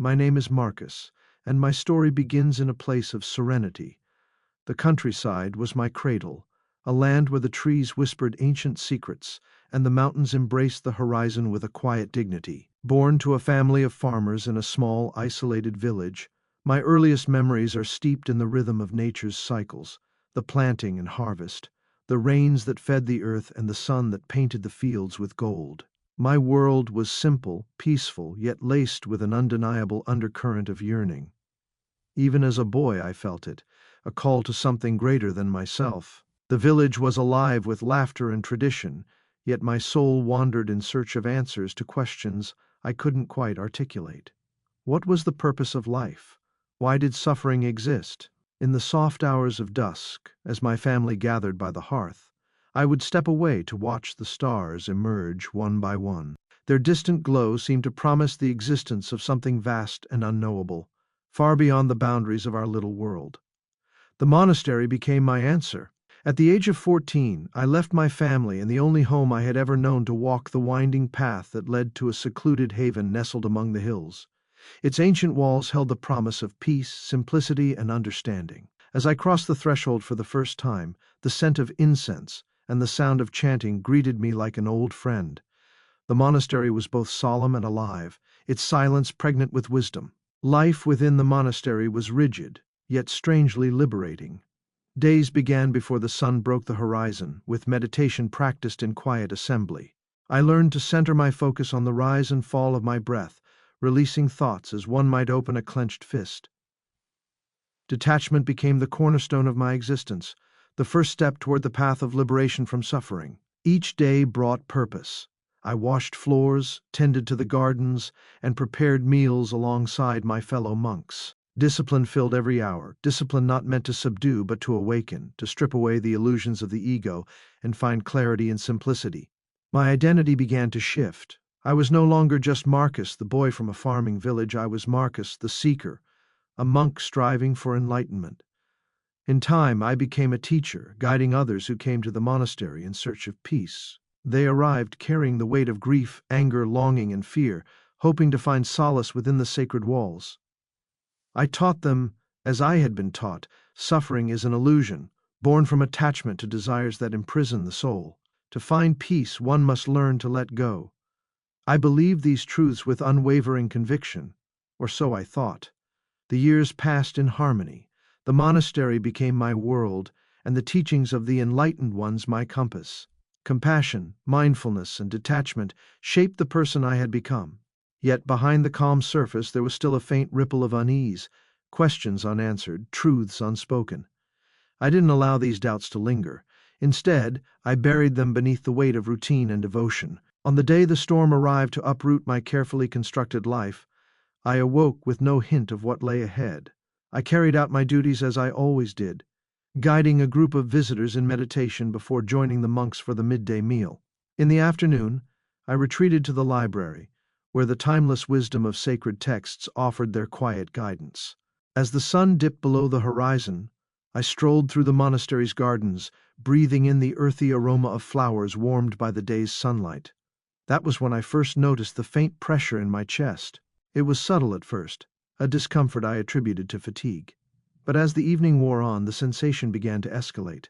My name is Marcus, and my story begins in a place of serenity. The countryside was my cradle, a land where the trees whispered ancient secrets, and the mountains embraced the horizon with a quiet dignity. Born to a family of farmers in a small, isolated village, my earliest memories are steeped in the rhythm of nature's cycles, the planting and harvest, the rains that fed the earth and the sun that painted the fields with gold. My world was simple, peaceful, yet laced with an undeniable undercurrent of yearning. Even as a boy I felt it, a call to something greater than myself. The village was alive with laughter and tradition, yet my soul wandered in search of answers to questions I couldn't quite articulate. What was the purpose of life? Why did suffering exist? In the soft hours of dusk, as my family gathered by the hearth, I would step away to watch the stars emerge one by one. Their distant glow seemed to promise the existence of something vast and unknowable, far beyond the boundaries of our little world. The monastery became my answer. At the age of 14, I left my family and the only home I had ever known to walk the winding path that led to a secluded haven nestled among the hills. Its ancient walls held the promise of peace, simplicity, and understanding. As I crossed the threshold for the first time, the scent of incense and the sound of chanting greeted me like an old friend. The monastery was both solemn and alive, its silence pregnant with wisdom. Life within the monastery was rigid, yet strangely liberating. Days began before the sun broke the horizon, with meditation practiced in quiet assembly. I learned to center my focus on the rise and fall of my breath, releasing thoughts as one might open a clenched fist. Detachment became the cornerstone of my existence, the first step toward the path of liberation from suffering. Each day brought purpose. I washed floors, tended to the gardens, and prepared meals alongside my fellow monks. Discipline filled every hour, discipline not meant to subdue but to awaken, to strip away the illusions of the ego and find clarity in simplicity. My identity began to shift. I was no longer just Marcus, the boy from a farming village. I was Marcus, the seeker, a monk striving for enlightenment. In time, I became a teacher, guiding others who came to the monastery in search of peace. They arrived carrying the weight of grief, anger, longing, and fear, hoping to find solace within the sacred walls. I taught them, as I had been taught, suffering is an illusion, born from attachment to desires that imprison the soul. To find peace, one must learn to let go. I believed these truths with unwavering conviction, or so I thought. The years passed in harmony. The monastery became my world, and the teachings of the enlightened ones my compass. Compassion, mindfulness, and detachment shaped the person I had become. Yet behind the calm surface there was still a faint ripple of unease, questions unanswered, truths unspoken. I didn't allow these doubts to linger. Instead, I buried them beneath the weight of routine and devotion. On the day the storm arrived to uproot my carefully constructed life, I awoke with no hint of what lay ahead. I carried out my duties as I always did, guiding a group of visitors in meditation before joining the monks for the midday meal. In the afternoon, I retreated to the library, where the timeless wisdom of sacred texts offered their quiet guidance. As the sun dipped below the horizon, I strolled through the monastery's gardens, breathing in the earthy aroma of flowers warmed by the day's sunlight. That was when I first noticed the faint pressure in my chest. It was subtle at first, a discomfort I attributed to fatigue. But as the evening wore on, the sensation began to escalate.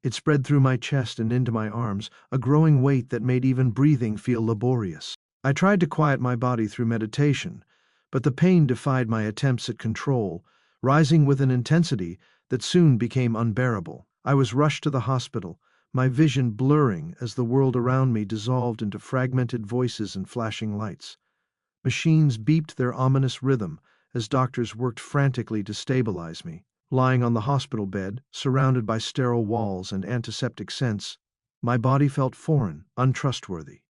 It spread through my chest and into my arms, a growing weight that made even breathing feel laborious. I tried to quiet my body through meditation, but the pain defied my attempts at control, rising with an intensity that soon became unbearable. I was rushed to the hospital, my vision blurring as the world around me dissolved into fragmented voices and flashing lights. Machines beeped their ominous rhythm as doctors worked frantically to stabilize me. Lying on the hospital bed, surrounded by sterile walls and antiseptic scents, my body felt foreign, untrustworthy,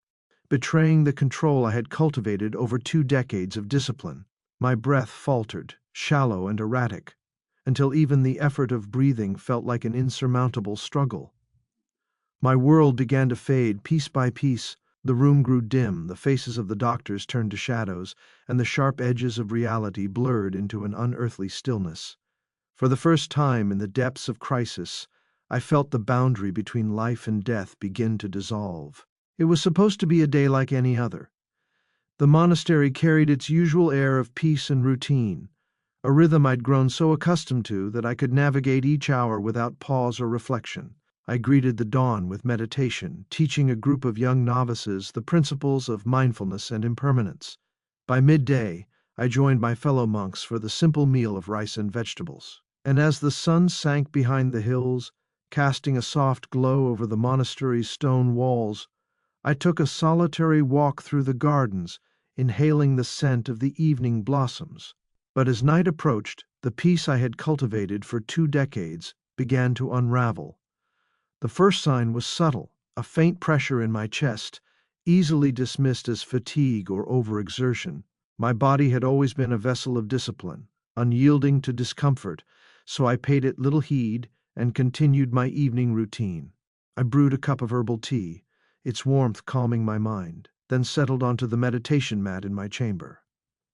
betraying the control I had cultivated over 2 decades of discipline. My breath faltered, shallow and erratic, until even the effort of breathing felt like an insurmountable struggle. My world began to fade piece by piece. The room grew dim, the faces of the doctors turned to shadows, and the sharp edges of reality blurred into an unearthly stillness. For the first time in the depths of crisis, I felt the boundary between life and death begin to dissolve. It was supposed to be a day like any other, The monastery carried its usual air of peace and routine, a rhythm I'd grown so accustomed to that I could navigate each hour without pause or reflection. I greeted the dawn with meditation, teaching a group of young novices the principles of mindfulness and impermanence. By midday, I joined my fellow monks for the simple meal of rice and vegetables. And as the sun sank behind the hills, casting a soft glow over the monastery's stone walls, I took a solitary walk through the gardens, inhaling the scent of the evening blossoms. But as night approached, the peace I had cultivated for 2 decades began to unravel. The first sign was subtle, a faint pressure in my chest, easily dismissed as fatigue or overexertion. My body had always been a vessel of discipline, unyielding to discomfort, so I paid it little heed and continued my evening routine. I brewed a cup of herbal tea, its warmth calming my mind, then settled onto the meditation mat in my chamber.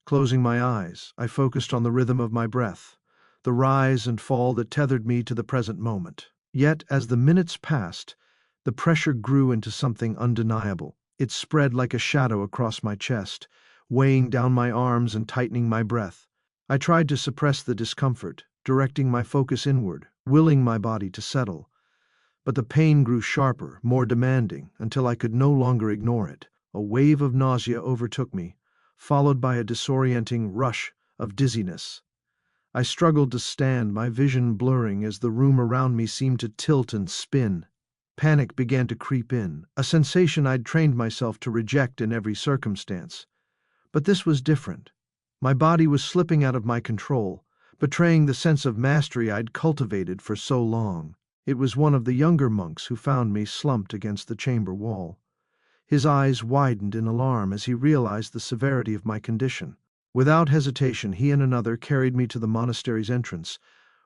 Closing my eyes, I focused on the rhythm of my breath, the rise and fall that tethered me to the present moment. Yet, as the minutes passed, the pressure grew into something undeniable. It spread like a shadow across my chest, weighing down my arms and tightening my breath. I tried to suppress the discomfort, directing my focus inward, willing my body to settle. But the pain grew sharper, more demanding, until I could no longer ignore it. A wave of nausea overtook me, followed by a disorienting rush of dizziness. I struggled to stand, my vision blurring as the room around me seemed to tilt and spin. Panic began to creep in, a sensation I'd trained myself to reject in every circumstance. But this was different. My body was slipping out of my control, betraying the sense of mastery I'd cultivated for so long. It was one of the younger monks who found me slumped against the chamber wall. His eyes widened in alarm as he realized the severity of my condition. Without hesitation, he and another carried me to the monastery's entrance,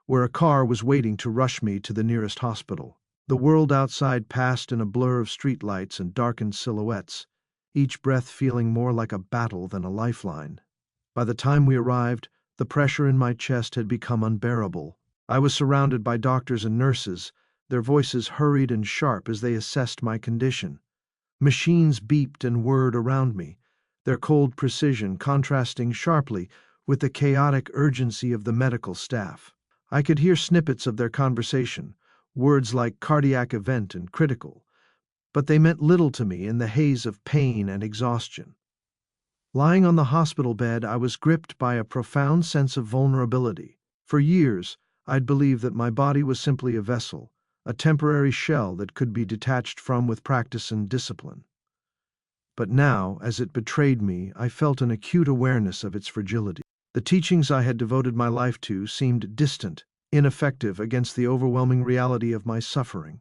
where a car was waiting to rush me to the nearest hospital. The world outside passed in a blur of streetlights and darkened silhouettes, each breath feeling more like a battle than a lifeline. By the time we arrived, the pressure in my chest had become unbearable. I was surrounded by doctors and nurses, their voices hurried and sharp as they assessed my condition. Machines beeped and whirred around me, their cold precision contrasting sharply with the chaotic urgency of the medical staff. I could hear snippets of their conversation, words like cardiac event and critical, but they meant little to me in the haze of pain and exhaustion. Lying on the hospital bed, I was gripped by a profound sense of vulnerability. For years, I'd believed that my body was simply a vessel, a temporary shell that could be detached from with practice and discipline. But now, as it betrayed me, I felt an acute awareness of its fragility. The teachings I had devoted my life to seemed distant, ineffective against the overwhelming reality of my suffering.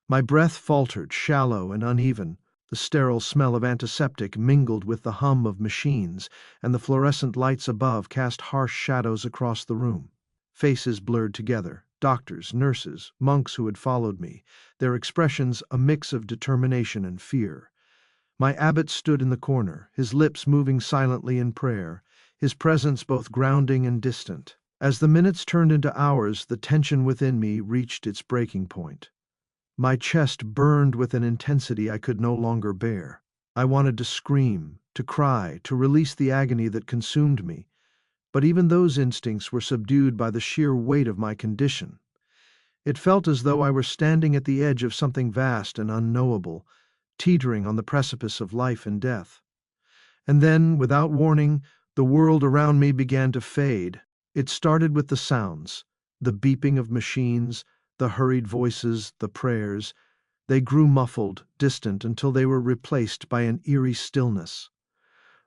My breath faltered, shallow and uneven. The sterile smell of antiseptic mingled with the hum of machines, and the fluorescent lights above cast harsh shadows across the room. Faces blurred together, doctors, nurses, monks who had followed me, their expressions a mix of determination and fear. My abbot stood in the corner, his lips moving silently in prayer, his presence both grounding and distant. As the minutes turned into hours, the tension within me reached its breaking point. My chest burned with an intensity I could no longer bear. I wanted to scream, to cry, to release the agony that consumed me, but even those instincts were subdued by the sheer weight of my condition. It felt as though I were standing at the edge of something vast and unknowable, teetering on the precipice of life and death. And then, without warning, the world around me began to fade. It started with the sounds, the beeping of machines, the hurried voices, the prayers. They grew muffled, distant, until they were replaced by an eerie stillness.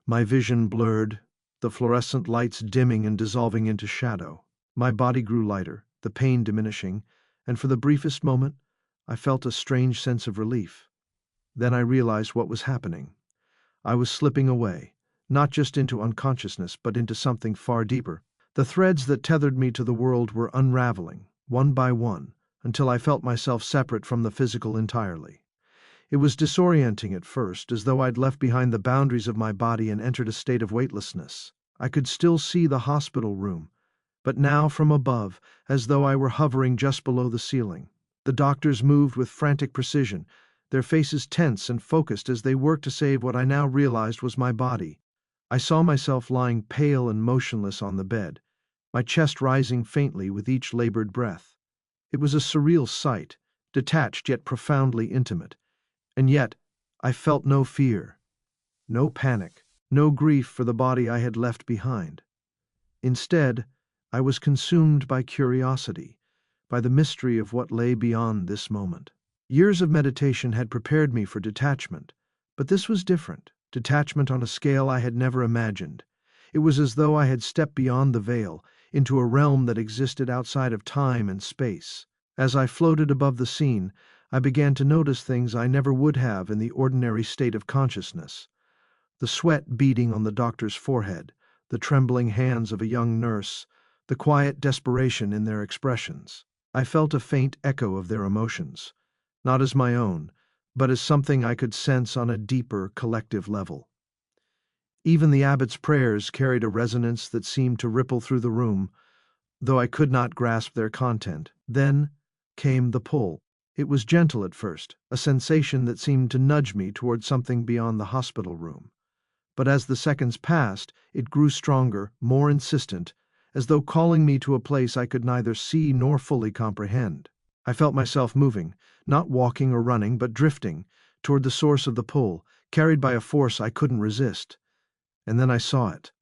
My vision blurred, the fluorescent lights dimming and dissolving into shadow. My body grew lighter, the pain diminishing, and for the briefest moment, I felt a strange sense of relief. Then I realized what was happening. I was slipping away, not just into unconsciousness, but into something far deeper. The threads that tethered me to the world were unraveling, one by one, until I felt myself separate from the physical entirely. It was disorienting at first, as though I'd left behind the boundaries of my body and entered a state of weightlessness. I could still see the hospital room, but now from above, as though I were hovering just below the ceiling. The doctors moved with frantic precision, their faces tense and focused as they worked to save what I now realized was my body. I saw myself lying pale and motionless on the bed, my chest rising faintly with each labored breath. It was a surreal sight, detached yet profoundly intimate, and yet I felt no fear, no panic, no grief for the body I had left behind. Instead, I was consumed by curiosity, by the mystery of what lay beyond this moment. Years of meditation had prepared me for detachment, but this was different, detachment on a scale I had never imagined. It was as though I had stepped beyond the veil, into a realm that existed outside of time and space. As I floated above the scene, I began to notice things I never would have in the ordinary state of consciousness. The sweat beading on the doctor's forehead, the trembling hands of a young nurse, the quiet desperation in their expressions. I felt a faint echo of their emotions, not as my own, but as something I could sense on a deeper collective level. Even the abbot's prayers carried a resonance that seemed to ripple through the room, though I could not grasp their content. Then came the pull. It was gentle at first, a sensation that seemed to nudge me toward something beyond the hospital room. But as the seconds passed, it grew stronger, more insistent, as though calling me to a place I could neither see nor fully comprehend. I felt myself moving, not walking or running, but drifting, toward the source of the pull, carried by a force I couldn't resist. And then I saw it.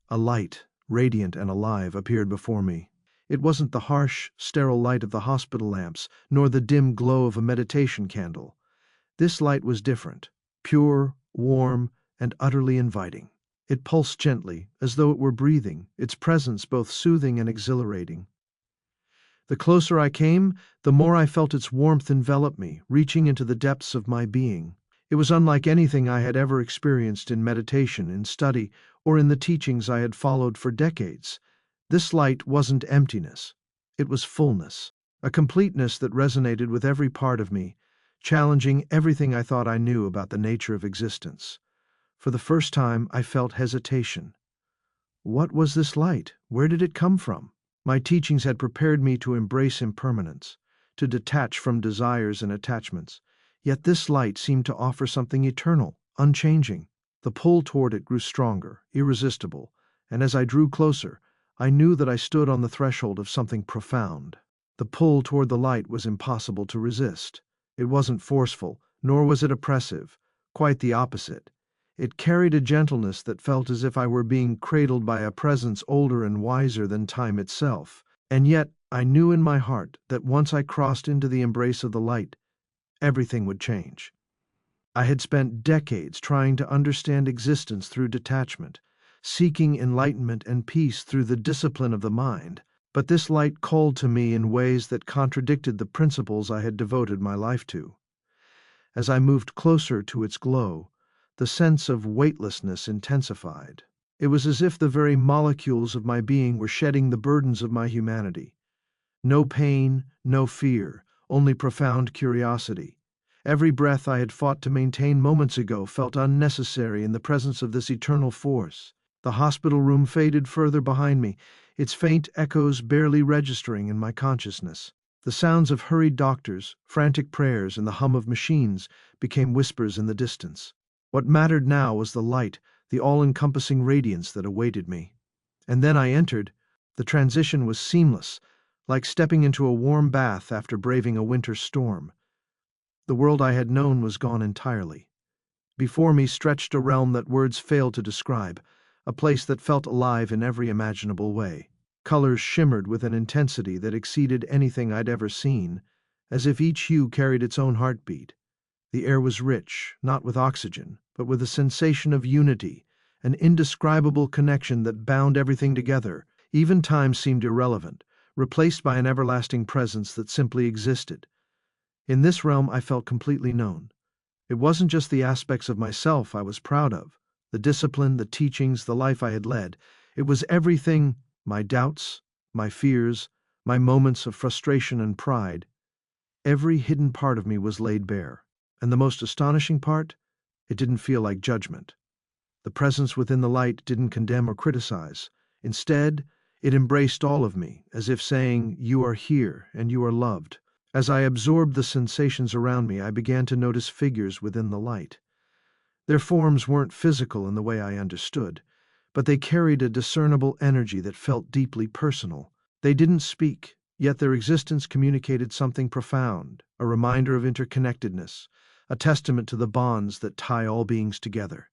A light, radiant and alive, appeared before me. It wasn't the harsh, sterile light of the hospital lamps, nor the dim glow of a meditation candle. This light was different, pure, warm, and utterly inviting. It pulsed gently, as though it were breathing, its presence both soothing and exhilarating. The closer I came, the more I felt its warmth envelop me, reaching into the depths of my being. It was unlike anything I had ever experienced in meditation, in study, or in the teachings I had followed for decades. This light wasn't emptiness. It was fullness, a completeness that resonated with every part of me, challenging everything I thought I knew about the nature of existence. For the first time, I felt hesitation. What was this light? Where did it come from? My teachings had prepared me to embrace impermanence, to detach from desires and attachments. Yet this light seemed to offer something eternal, unchanging. The pull toward it grew stronger, irresistible, and as I drew closer, I knew that I stood on the threshold of something profound. The pull toward the light was impossible to resist. It wasn't forceful, nor was it oppressive. Quite the opposite. It carried a gentleness that felt as if I were being cradled by a presence older and wiser than time itself. And yet I knew in my heart that once I crossed into the embrace of the light, everything would change. I had spent decades trying to understand existence through detachment, seeking enlightenment and peace through the discipline of the mind, but this light called to me in ways that contradicted the principles I had devoted my life to. As I moved closer to its glow, the sense of weightlessness intensified. It was as if the very molecules of my being were shedding the burdens of my humanity. No pain, no fear, only profound curiosity. Every breath I had fought to maintain moments ago felt unnecessary in the presence of this eternal force. The hospital room faded further behind me, its faint echoes barely registering in my consciousness. The sounds of hurried doctors, frantic prayers, and the hum of machines became whispers in the distance. What mattered now was the light, the all-encompassing radiance that awaited me. And then I entered. The transition was seamless, like stepping into a warm bath after braving a winter storm. The world I had known was gone entirely. Before me stretched a realm that words failed to describe, a place that felt alive in every imaginable way. Colors shimmered with an intensity that exceeded anything I'd ever seen, as if each hue carried its own heartbeat. The air was rich, not with oxygen, but with a sensation of unity, an indescribable connection that bound everything together. Even time seemed irrelevant, replaced by an everlasting presence that simply existed. In this realm I felt completely known. It wasn't just the aspects of myself I was proud of, the discipline, the teachings, the life I had led. It was everything, my doubts, my fears, my moments of frustration and pride. Every hidden part of me was laid bare. And the most astonishing part? It didn't feel like judgment. The presence within the light didn't condemn or criticize. Instead, it embraced all of me, as if saying, "You are here, and you are loved." As I absorbed the sensations around me, I began to notice figures within the light. Their forms weren't physical in the way I understood, but they carried a discernible energy that felt deeply personal. They didn't speak, yet their existence communicated something profound, a reminder of interconnectedness, a testament to the bonds that tie all beings together.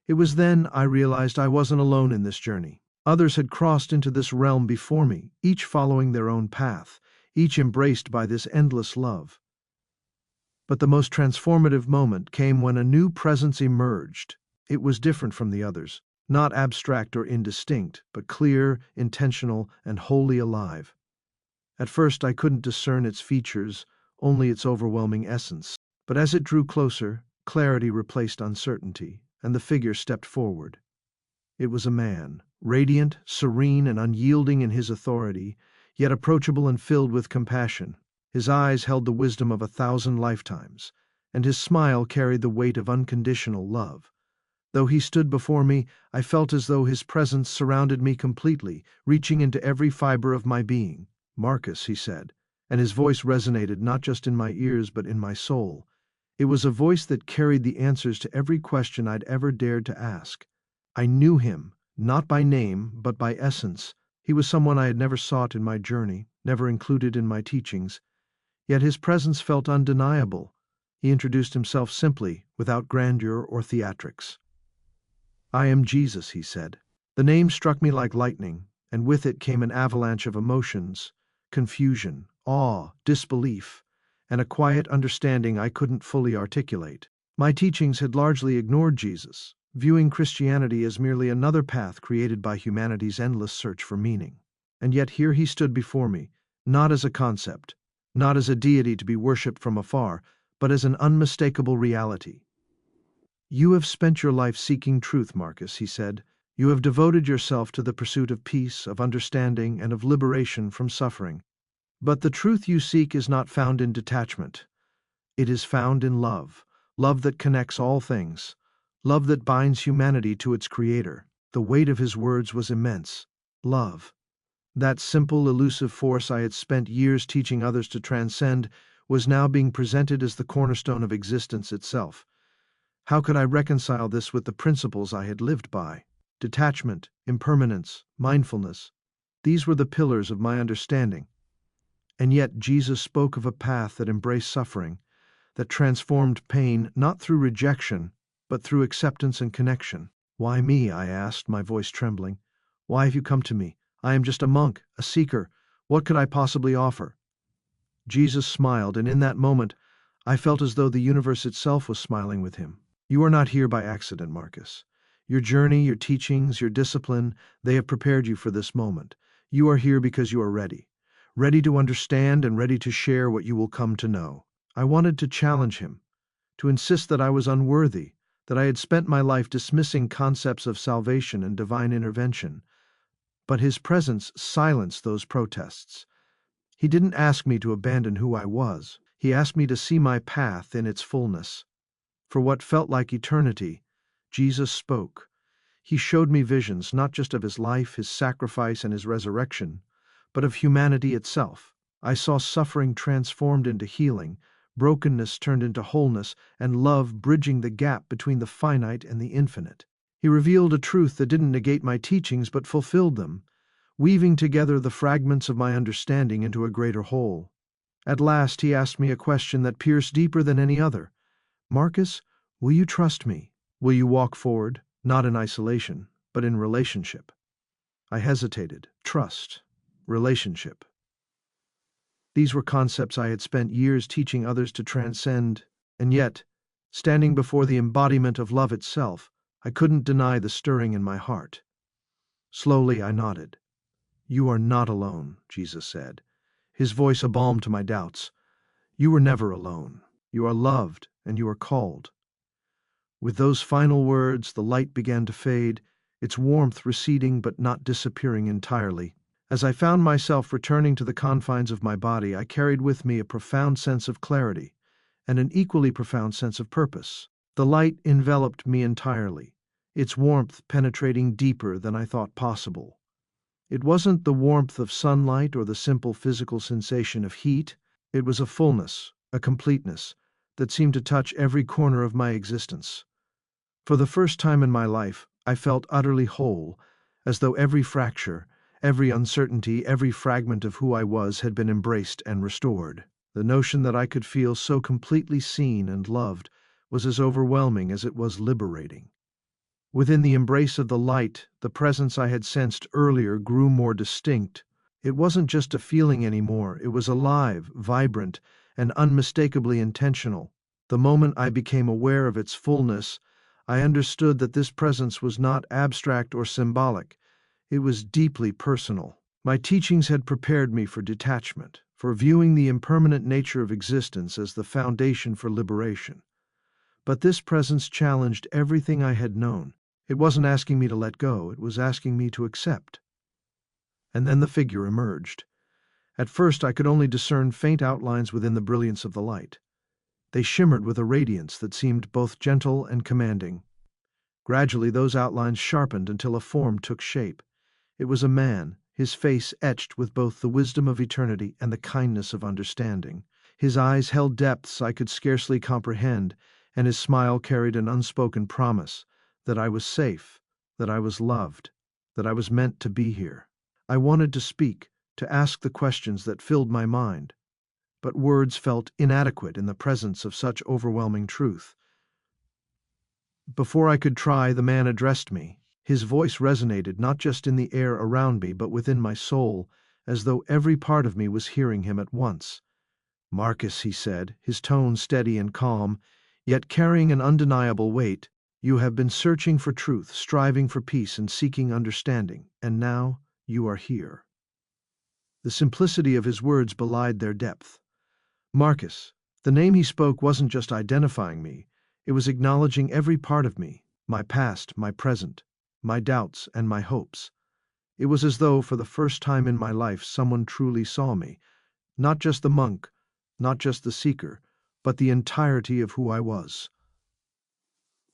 It was then I realized I wasn't alone in this journey. Others had crossed into this realm before me, each following their own path, each embraced by this endless love. But the most transformative moment came when a new presence emerged. It was different from the others, not abstract or indistinct, but clear, intentional, and wholly alive. At first I couldn't discern its features, only its overwhelming essence. But as it drew closer, clarity replaced uncertainty, and the figure stepped forward. It was a man, radiant, serene, and unyielding in his authority, yet approachable and filled with compassion. His eyes held the wisdom of 1,000 lifetimes, and his smile carried the weight of unconditional love. Though he stood before me, I felt as though his presence surrounded me completely, reaching into every fiber of my being. "Marcus," he said, and his voice resonated not just in my ears but in my soul. It was a voice that carried the answers to every question I'd ever dared to ask. I knew him, not by name, but by essence. He was someone I had never sought in my journey, never included in my teachings. Yet his presence felt undeniable. He introduced himself simply, without grandeur or theatrics. "I am Jesus," he said. The name struck me like lightning, and with it came an avalanche of emotions, confusion, awe, disbelief, and a quiet understanding I couldn't fully articulate. My teachings had largely ignored Jesus, viewing Christianity as merely another path created by humanity's endless search for meaning. And yet here he stood before me, not as a concept, not as a deity to be worshipped from afar, but as an unmistakable reality. "You have spent your life seeking truth, Marcus," he said. "You have devoted yourself to the pursuit of peace, of understanding, and of liberation from suffering. But the truth you seek is not found in detachment. It is found in love, love that connects all things, love that binds humanity to its Creator." The weight of his words was immense. Love, that simple, elusive force I had spent years teaching others to transcend, was now being presented as the cornerstone of existence itself. How could I reconcile this with the principles I had lived by? Detachment, impermanence, mindfulness. These were the pillars of my understanding. And yet Jesus spoke of a path that embraced suffering, that transformed pain not through rejection, but through acceptance and connection. "Why me?" I asked, my voice trembling. "Why have you come to me? I am just a monk, a seeker. What could I possibly offer?" Jesus smiled, and in that moment I felt as though the universe itself was smiling with him. "You are not here by accident, Marcus. Your journey, your teachings, your discipline, they have prepared you for this moment. You are here because you are ready. Ready to understand and ready to share what you will come to know." I wanted to challenge him, to insist that I was unworthy, that I had spent my life dismissing concepts of salvation and divine intervention. But his presence silenced those protests. He didn't ask me to abandon who I was. He asked me to see my path in its fullness. For what felt like eternity, Jesus spoke. He showed me visions not just of his life, his sacrifice, and his resurrection, but of humanity itself. I saw suffering transformed into healing, brokenness turned into wholeness, and love bridging the gap between the finite and the infinite. He revealed a truth that didn't negate my teachings but fulfilled them, weaving together the fragments of my understanding into a greater whole. At last he asked me a question that pierced deeper than any other. "Marcus, will you trust me? Will you walk forward, not in isolation, but in relationship?" I hesitated. Trust, relationship. These were concepts I had spent years teaching others to transcend, and yet, standing before the embodiment of love itself, I couldn't deny the stirring in my heart. Slowly I nodded. "You are not alone," Jesus said, his voice a balm to my doubts. "You were never alone. You are loved, and you are called." With those final words, the light began to fade, its warmth receding but not disappearing entirely. As I found myself returning to the confines of my body, I carried with me a profound sense of clarity and an equally profound sense of purpose. The light enveloped me entirely, its warmth penetrating deeper than I thought possible. It wasn't the warmth of sunlight or the simple physical sensation of heat. It was a fullness, a completeness, that seemed to touch every corner of my existence. For the first time in my life, I felt utterly whole, as though every fracture, every uncertainty, every fragment of who I was had been embraced and restored. The notion that I could feel so completely seen and loved was as overwhelming as it was liberating. Within the embrace of the light, the presence I had sensed earlier grew more distinct. It wasn't just a feeling anymore, it was alive, vibrant, and unmistakably intentional. The moment I became aware of its fullness, I understood that this presence was not abstract or symbolic. It was deeply personal. My teachings had prepared me for detachment, for viewing the impermanent nature of existence as the foundation for liberation. But this presence challenged everything I had known. It wasn't asking me to let go, it was asking me to accept. And then the figure emerged. At first I could only discern faint outlines within the brilliance of the light. They shimmered with a radiance that seemed both gentle and commanding. Gradually those outlines sharpened until a form took shape. It was a man, his face etched with both the wisdom of eternity and the kindness of understanding. His eyes held depths I could scarcely comprehend, and his smile carried an unspoken promise that I was safe, that I was loved, that I was meant to be here. I wanted to speak, to ask the questions that filled my mind, but words felt inadequate in the presence of such overwhelming truth. Before I could try, the man addressed me. His voice resonated not just in the air around me, but within my soul, as though every part of me was hearing him at once. "Marcus," he said, his tone steady and calm, yet carrying an undeniable weight, "you have been searching for truth, striving for peace, and seeking understanding, and now you are here." The simplicity of his words belied their depth. Marcus. The name he spoke wasn't just identifying me, it was acknowledging every part of me, my past, my present, my doubts, and my hopes. It was as though, for the first time in my life, someone truly saw me, not just the monk, not just the seeker, but the entirety of who I was.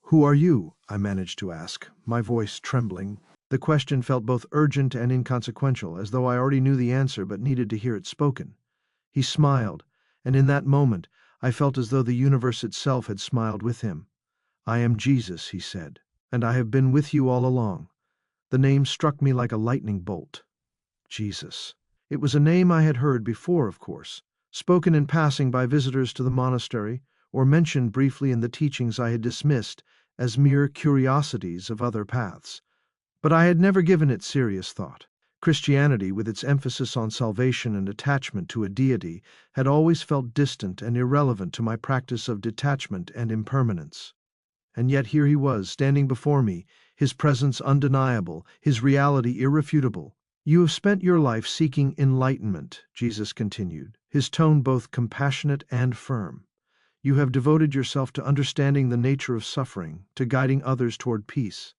"Who are you?" I managed to ask, my voice trembling. The question felt both urgent and inconsequential, as though I already knew the answer but needed to hear it spoken. He smiled, and in that moment I felt as though the universe itself had smiled with him. "I am Jesus," he said, "and I have been with you all along." The name struck me like a lightning bolt. Jesus. It was a name I had heard before, of course, spoken in passing by visitors to the monastery, or mentioned briefly in the teachings I had dismissed as mere curiosities of other paths. But I had never given it serious thought. Christianity, with its emphasis on salvation and attachment to a deity, had always felt distant and irrelevant to my practice of detachment and impermanence. And yet here he was, standing before me, his presence undeniable, his reality irrefutable. "You have spent your life seeking enlightenment," Jesus continued, his tone both compassionate and firm. "You have devoted yourself to understanding the nature of suffering, to guiding others toward peace.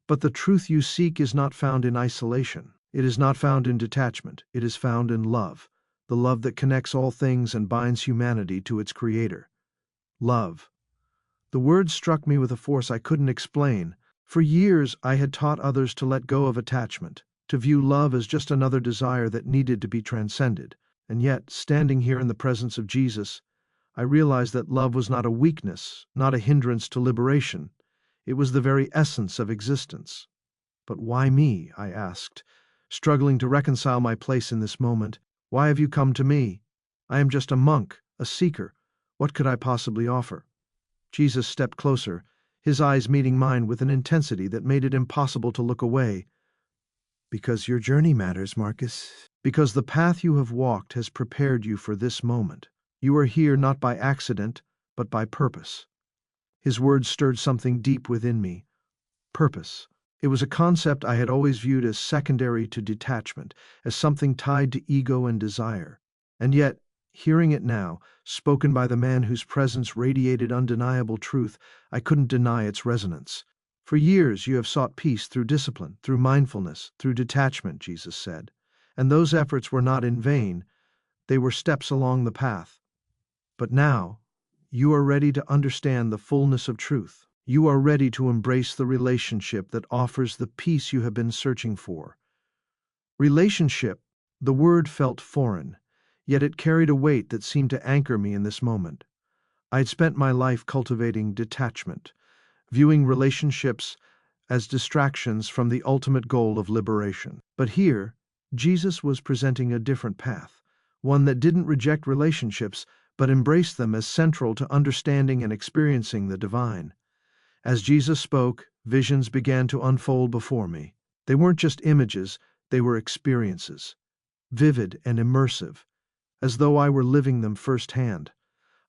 But the truth you seek is not found in isolation. It is not found in detachment. It is found in love, the love that connects all things and binds humanity to its Creator. Love." The word struck me with a force I couldn't explain. For years I had taught others to let go of attachment, to view love as just another desire that needed to be transcended. And yet, standing here in the presence of Jesus, I realized that love was not a weakness, not a hindrance to liberation. It was the very essence of existence. "But why me?" I asked, struggling to reconcile my place in this moment. "Why have you come to me? I am just a monk, a seeker. What could I possibly offer?" Jesus stepped closer, his eyes meeting mine with an intensity that made it impossible to look away. "Because your journey matters, Marcus. Because the path you have walked has prepared you for this moment. You are here not by accident, but by purpose." His words stirred something deep within me. Purpose. It was a concept I had always viewed as secondary to detachment, as something tied to ego and desire. And yet, hearing it now, spoken by the man whose presence radiated undeniable truth, I couldn't deny its resonance. "For years you have sought peace through discipline, through mindfulness, through detachment," Jesus said. "And those efforts were not in vain. They were steps along the path. But now, you are ready to understand the fullness of truth. You are ready to embrace the relationship that offers the peace you have been searching for." Relationship, the word felt foreign, yet it carried a weight that seemed to anchor me in this moment. I had spent my life cultivating detachment, viewing relationships as distractions from the ultimate goal of liberation. But here, Jesus was presenting a different path, one that didn't reject relationships, but embraced them as central to understanding and experiencing the divine. As Jesus spoke, visions began to unfold before me. They weren't just images, they were experiences, vivid and immersive, as though I were living them firsthand.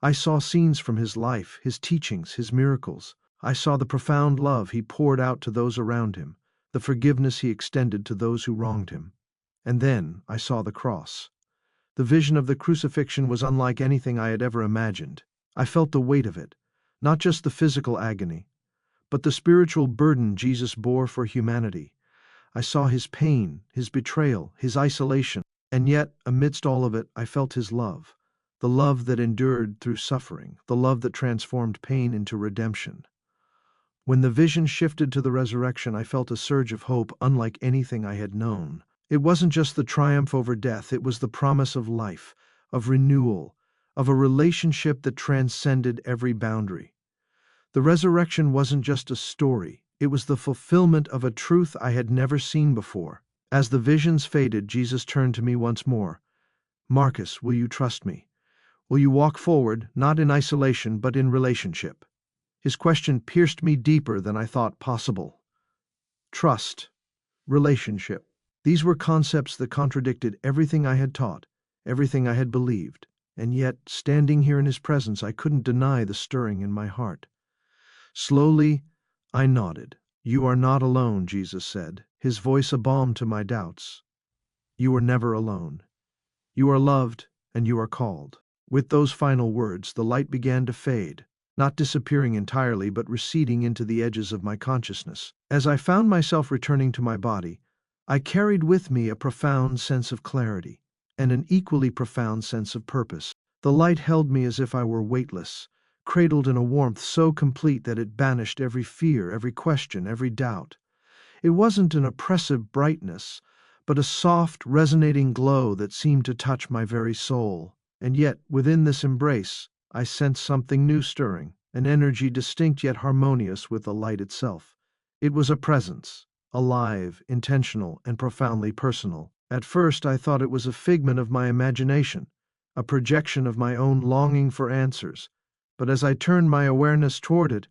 I saw scenes from his life, his teachings, his miracles. I saw the profound love he poured out to those around him, the forgiveness he extended to those who wronged him. And then I saw the cross. The vision of the crucifixion was unlike anything I had ever imagined. I felt the weight of it, not just the physical agony, but the spiritual burden Jesus bore for humanity. I saw his pain, his betrayal, his isolation, and yet, amidst all of it, I felt his love, the love that endured through suffering, the love that transformed pain into redemption. When the vision shifted to the resurrection, I felt a surge of hope unlike anything I had known. It wasn't just the triumph over death, it was the promise of life, of renewal, of a relationship that transcended every boundary. The resurrection wasn't just a story, it was the fulfillment of a truth I had never seen before. As the visions faded, Jesus turned to me once more. Marcus, will you trust me? Will you walk forward, not in isolation, but in relationship? His question pierced me deeper than I thought possible. Trust, relationship. These were concepts that contradicted everything I had taught, everything I had believed, and yet, standing here in his presence, I couldn't deny the stirring in my heart. Slowly, I nodded. You are not alone, Jesus said, his voice a balm to my doubts. You are never alone. You are loved, and you are called. With those final words, the light began to fade, not disappearing entirely, but receding into the edges of my consciousness. As I found myself returning to my body, I carried with me a profound sense of clarity, and an equally profound sense of purpose. The light held me as if I were weightless, cradled in a warmth so complete that it banished every fear, every question, every doubt. It wasn't an oppressive brightness, but a soft, resonating glow that seemed to touch my very soul. And yet, within this embrace, I sensed something new stirring, an energy distinct yet harmonious with the light itself. It was a presence, alive, intentional, and profoundly personal. At first I thought it was a figment of my imagination, a projection of my own longing for answers. But as I turned my awareness toward it,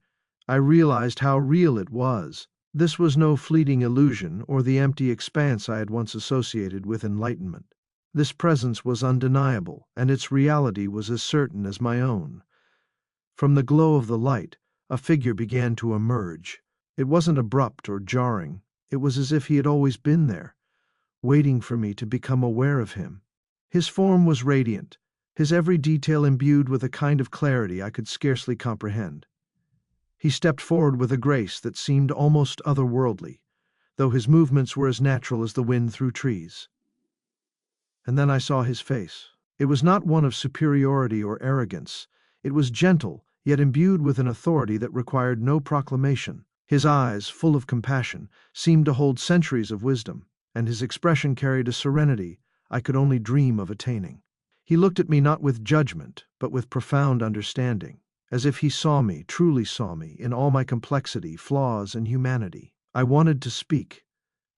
I realized how real it was. This was no fleeting illusion or the empty expanse I had once associated with enlightenment. This presence was undeniable, and its reality was as certain as my own. From the glow of the light, a figure began to emerge. It wasn't abrupt or jarring. It was as if he had always been there, waiting for me to become aware of him. His form was radiant, his every detail imbued with a kind of clarity I could scarcely comprehend. He stepped forward with a grace that seemed almost otherworldly, though his movements were as natural as the wind through trees. And then I saw his face. It was not one of superiority or arrogance. It was gentle, yet imbued with an authority that required no proclamation. His eyes, full of compassion, seemed to hold centuries of wisdom, and his expression carried a serenity I could only dream of attaining. He looked at me not with judgment, but with profound understanding, as if he saw me, truly saw me, in all my complexity, flaws, and humanity. I wanted to speak,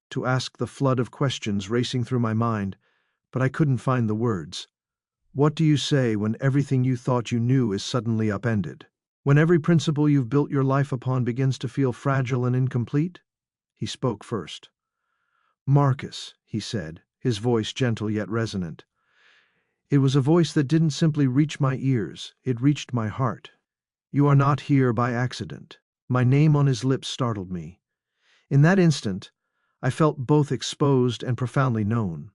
to ask the flood of questions racing through my mind, but I couldn't find the words. What do you say when everything you thought you knew is suddenly upended? When every principle you've built your life upon begins to feel fragile and incomplete? He spoke first. Marcus, he said, his voice gentle yet resonant. It was a voice that didn't simply reach my ears, it reached my heart. You are not here by accident. My name on his lips startled me. In that instant, I felt both exposed and profoundly known.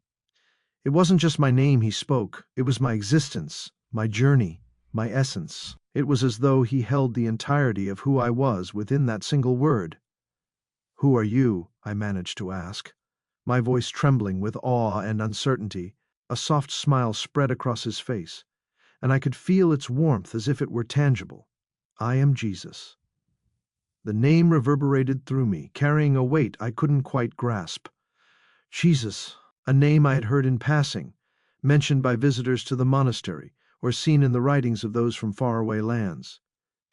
It wasn't just my name he spoke, it was my existence, my journey, my essence. It was as though he held the entirety of who I was within that single word. Who are you? I managed to ask, my voice trembling with awe and uncertainty. A soft smile spread across his face, and I could feel its warmth as if it were tangible. I am Jesus. The name reverberated through me, carrying a weight I couldn't quite grasp. Jesus, a name I had heard in passing, mentioned by visitors to the monastery, or seen in the writings of those from faraway lands.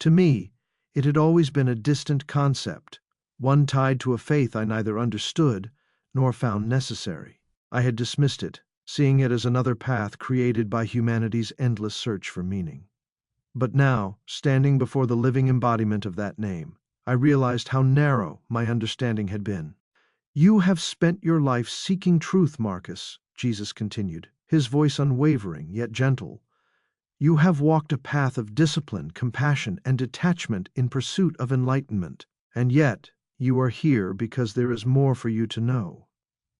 To me, it had always been a distant concept, one tied to a faith I neither understood nor found necessary. I had dismissed it, seeing it as another path created by humanity's endless search for meaning. But now, standing before the living embodiment of that name, I realized how narrow my understanding had been. "You have spent your life seeking truth, Marcus," Jesus continued, his voice unwavering yet gentle. "You have walked a path of discipline, compassion, and detachment in pursuit of enlightenment. And yet, you are here because there is more for you to know."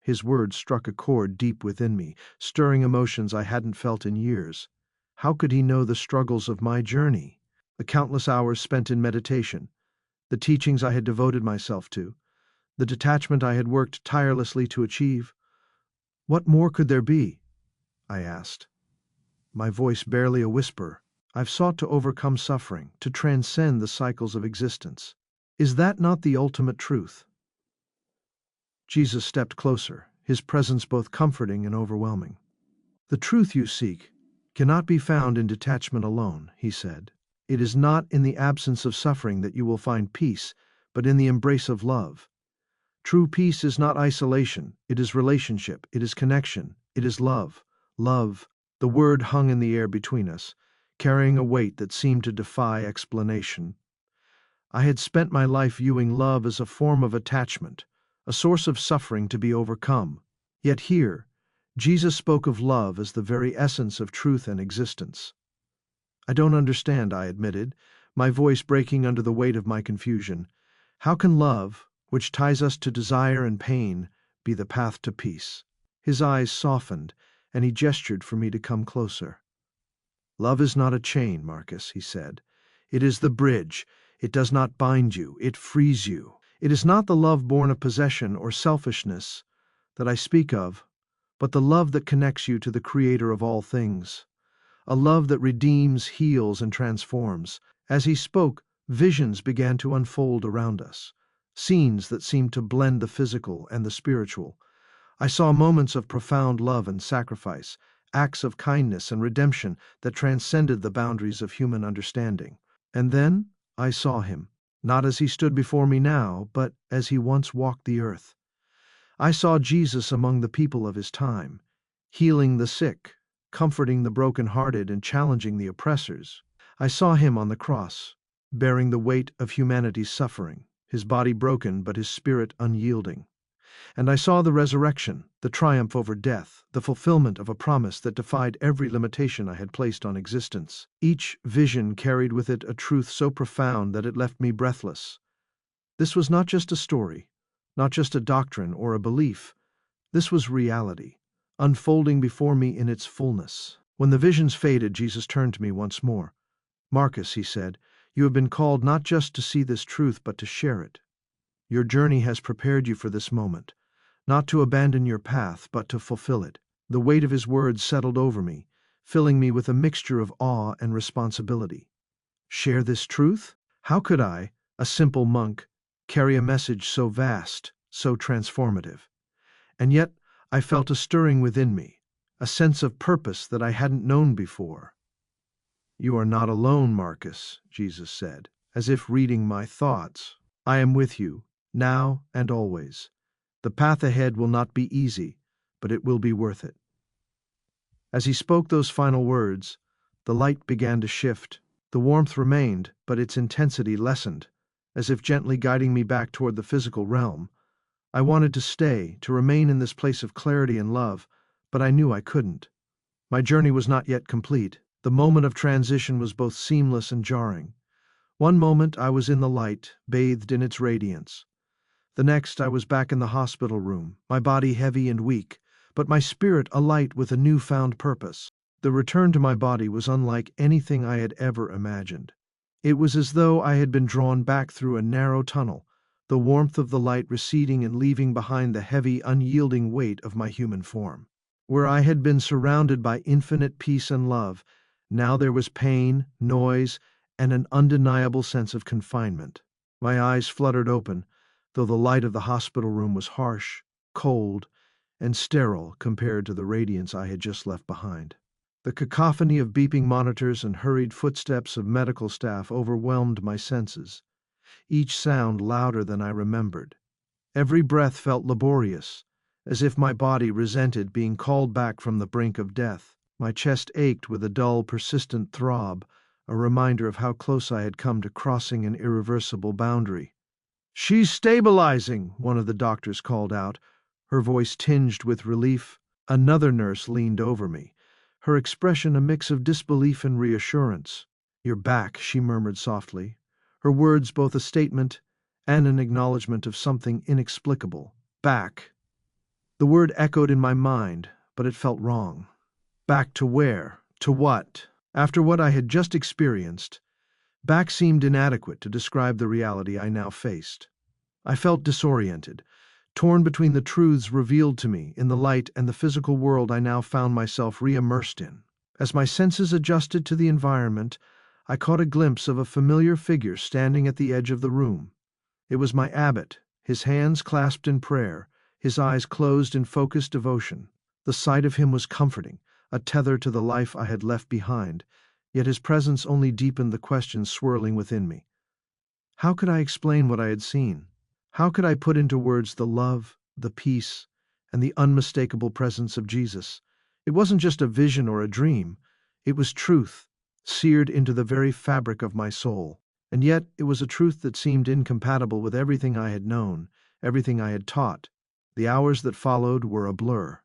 His words struck a chord deep within me, stirring emotions I hadn't felt in years. How could he know the struggles of my journey? The countless hours spent in meditation, the teachings I had devoted myself to, the detachment I had worked tirelessly to achieve. What more could there be? I asked, my voice barely a whisper. I've sought to overcome suffering, to transcend the cycles of existence. Is that not the ultimate truth? Jesus stepped closer, his presence both comforting and overwhelming. "The truth you seek cannot be found in detachment alone," he said. "It is not in the absence of suffering that you will find peace, but in the embrace of love. True peace is not isolation, it is relationship, it is connection, it is love. Love." The word hung in the air between us, carrying a weight that seemed to defy explanation. I had spent my life viewing love as a form of attachment, a source of suffering to be overcome. Yet here, Jesus spoke of love as the very essence of truth and existence. "I don't understand," I admitted, my voice breaking under the weight of my confusion. "How can love, which ties us to desire and pain, be the path to peace?" His eyes softened, and he gestured for me to come closer. "Love is not a chain, Marcus," he said. "It is the bridge. It does not bind you, it frees you. It is not the love born of possession or selfishness that I speak of, but the love that connects you to the Creator of all things. A love that redeems, heals, and transforms." As he spoke, visions began to unfold around us, scenes that seemed to blend the physical and the spiritual. I saw moments of profound love and sacrifice, acts of kindness and redemption that transcended the boundaries of human understanding. And then I saw him, not as he stood before me now, but as he once walked the earth. I saw Jesus among the people of his time, healing the sick, comforting the broken-hearted, and challenging the oppressors. I saw him on the cross, bearing the weight of humanity's suffering, his body broken but his spirit unyielding. And I saw the resurrection, the triumph over death, the fulfillment of a promise that defied every limitation I had placed on existence. Each vision carried with it a truth so profound that it left me breathless. This was not just a story, not just a doctrine or a belief. This was reality, unfolding before me in its fullness. When the visions faded, Jesus turned to me once more. "Marcus," he said, "you have been called not just to see this truth, but to share it. Your journey has prepared you for this moment, not to abandon your path, but to fulfill it." The weight of his words settled over me, filling me with a mixture of awe and responsibility. Share this truth? How could I, a simple monk, carry a message so vast, so transformative? And yet I felt a stirring within me, a sense of purpose that I hadn't known before. "You are not alone, Marcus," Jesus said, as if reading my thoughts. "I am with you, now and always. The path ahead will not be easy, but it will be worth it." As he spoke those final words, the light began to shift. The warmth remained, but its intensity lessened, as if gently guiding me back toward the physical realm. I wanted to stay, to remain in this place of clarity and love, but I knew I couldn't. My journey was not yet complete. The moment of transition was both seamless and jarring. One moment I was in the light, bathed in its radiance. The next I was back in the hospital room, my body heavy and weak, but my spirit alight with a newfound purpose. The return to my body was unlike anything I had ever imagined. It was as though I had been drawn back through a narrow tunnel, the warmth of the light receding and leaving behind the heavy, unyielding weight of my human form. Where I had been surrounded by infinite peace and love, now there was pain, noise, and an undeniable sense of confinement. My eyes fluttered open, though the light of the hospital room was harsh, cold, and sterile compared to the radiance I had just left behind. The cacophony of beeping monitors and hurried footsteps of medical staff overwhelmed my senses, each sound louder than I remembered. Every breath felt laborious, as if my body resented being called back from the brink of death. My chest ached with a dull, persistent throb, a reminder of how close I had come to crossing an irreversible boundary. "She's stabilizing," one of the doctors called out, her voice tinged with relief. Another nurse leaned over me, her expression a mix of disbelief and reassurance. "You're back," she murmured softly, her words both a statement and an acknowledgement of something inexplicable. Back. The word echoed in my mind, but it felt wrong. Back to where? To what? After what I had just experienced, back seemed inadequate to describe the reality I now faced. I felt disoriented, torn between the truths revealed to me in the light and the physical world I now found myself re-immersed in. As my senses adjusted to the environment, I caught a glimpse of a familiar figure standing at the edge of the room. It was my abbot, his hands clasped in prayer, his eyes closed in focused devotion. The sight of him was comforting, a tether to the life I had left behind, yet his presence only deepened the questions swirling within me. How could I explain what I had seen? How could I put into words the love, the peace, and the unmistakable presence of Jesus? It wasn't just a vision or a dream. It was truth, seared into the very fabric of my soul. And yet it was a truth that seemed incompatible with everything I had known, everything I had taught. The hours that followed were a blur.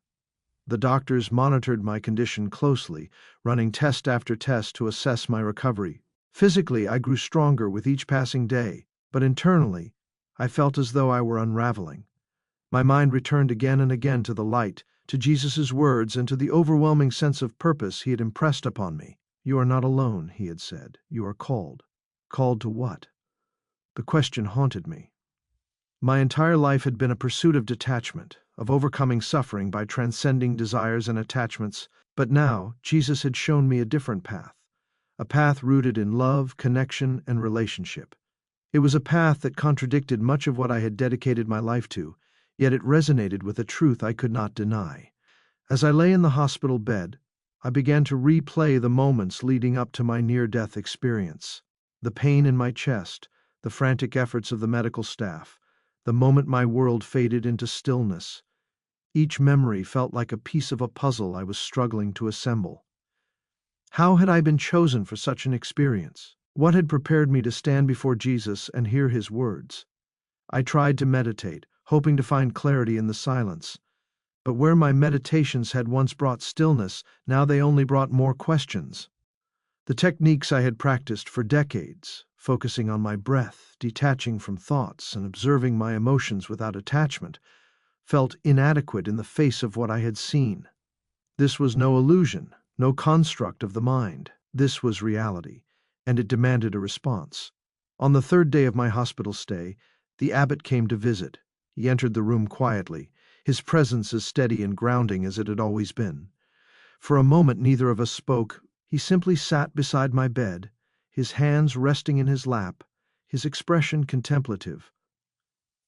The doctors monitored my condition closely, running test after test to assess my recovery. Physically, I grew stronger with each passing day, but internally, I felt as though I were unraveling. My mind returned again and again to the light, to Jesus' words, and to the overwhelming sense of purpose he had impressed upon me. "You are not alone," he had said. "You are called." Called to what? The question haunted me. My entire life had been a pursuit of detachment, of overcoming suffering by transcending desires and attachments, but now Jesus had shown me a different path, a path rooted in love, connection, and relationship. It was a path that contradicted much of what I had dedicated my life to, yet it resonated with a truth I could not deny. As I lay in the hospital bed, I began to replay the moments leading up to my near-death experience. The pain in my chest, the frantic efforts of the medical staff, the moment my world faded into stillness. Each memory felt like a piece of a puzzle I was struggling to assemble. How had I been chosen for such an experience? What had prepared me to stand before Jesus and hear his words? I tried to meditate, hoping to find clarity in the silence. But where my meditations had once brought stillness, now they only brought more questions. The techniques I had practiced for decades, focusing on my breath, detaching from thoughts, and observing my emotions without attachment, felt inadequate in the face of what I had seen. This was no illusion, no construct of the mind. This was reality, and it demanded a response. On the third day of my hospital stay, the abbot came to visit. He entered the room quietly, his presence as steady and grounding as it had always been. For a moment neither of us spoke. He simply sat beside my bed, his hands resting in his lap, his expression contemplative.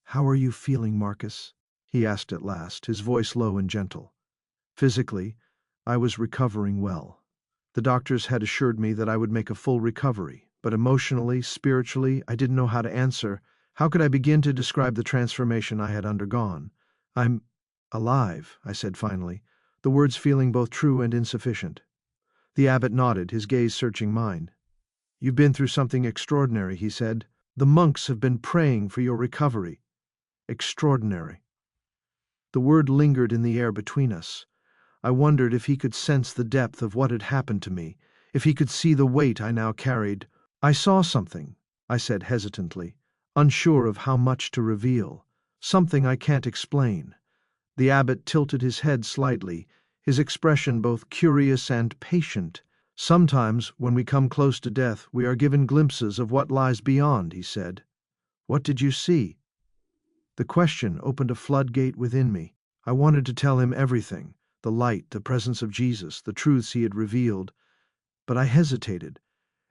"How are you feeling, Marcus?" he asked at last, his voice low and gentle. Physically, I was recovering well. The doctors had assured me that I would make a full recovery, but emotionally, spiritually, I didn't know how to answer. How could I begin to describe the transformation I had undergone? "I'm alive," I said finally, the words feeling both true and insufficient. The abbot nodded, his gaze searching mine. "You've been through something extraordinary," he said. "The monks have been praying for your recovery." Extraordinary. The word lingered in the air between us. I wondered if he could sense the depth of what had happened to me, if he could see the weight I now carried. "I saw something," I said hesitantly, unsure of how much to reveal. "Something I can't explain." The abbot tilted his head slightly, his expression both curious and patient. "Sometimes, when we come close to death, we are given glimpses of what lies beyond," he said. "What did you see?" The question opened a floodgate within me. I wanted to tell him everything, the light, the presence of Jesus, the truths he had revealed. But I hesitated.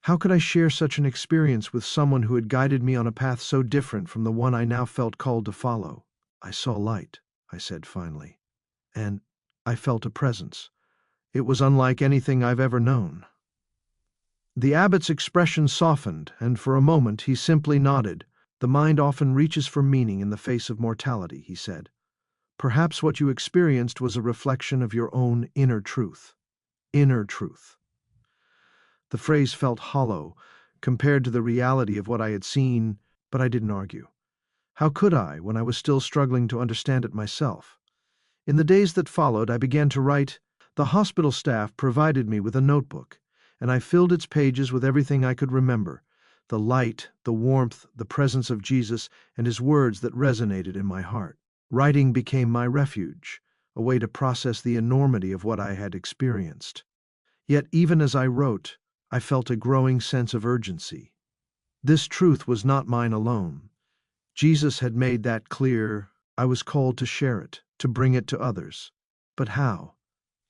How could I share such an experience with someone who had guided me on a path so different from the one I now felt called to follow? "I saw light," I said finally. and I felt a presence. It was unlike anything I've ever known. The abbot's expression softened, and for a moment he simply nodded. "The mind often reaches for meaning in the face of mortality," he said. "Perhaps what you experienced was a reflection of your own inner truth." Inner truth. The phrase felt hollow compared to the reality of what I had seen, but I didn't argue. How could I, when I was still struggling to understand it myself? In the days that followed, I began to write. The hospital staff provided me with a notebook, and I filled its pages with everything I could remember: the light, the warmth, the presence of Jesus, and his words that resonated in my heart. Writing became my refuge, a way to process the enormity of what I had experienced. Yet even as I wrote, I felt a growing sense of urgency. This truth was not mine alone. Jesus had made that clear. I was called to share it, to bring it to others. But how?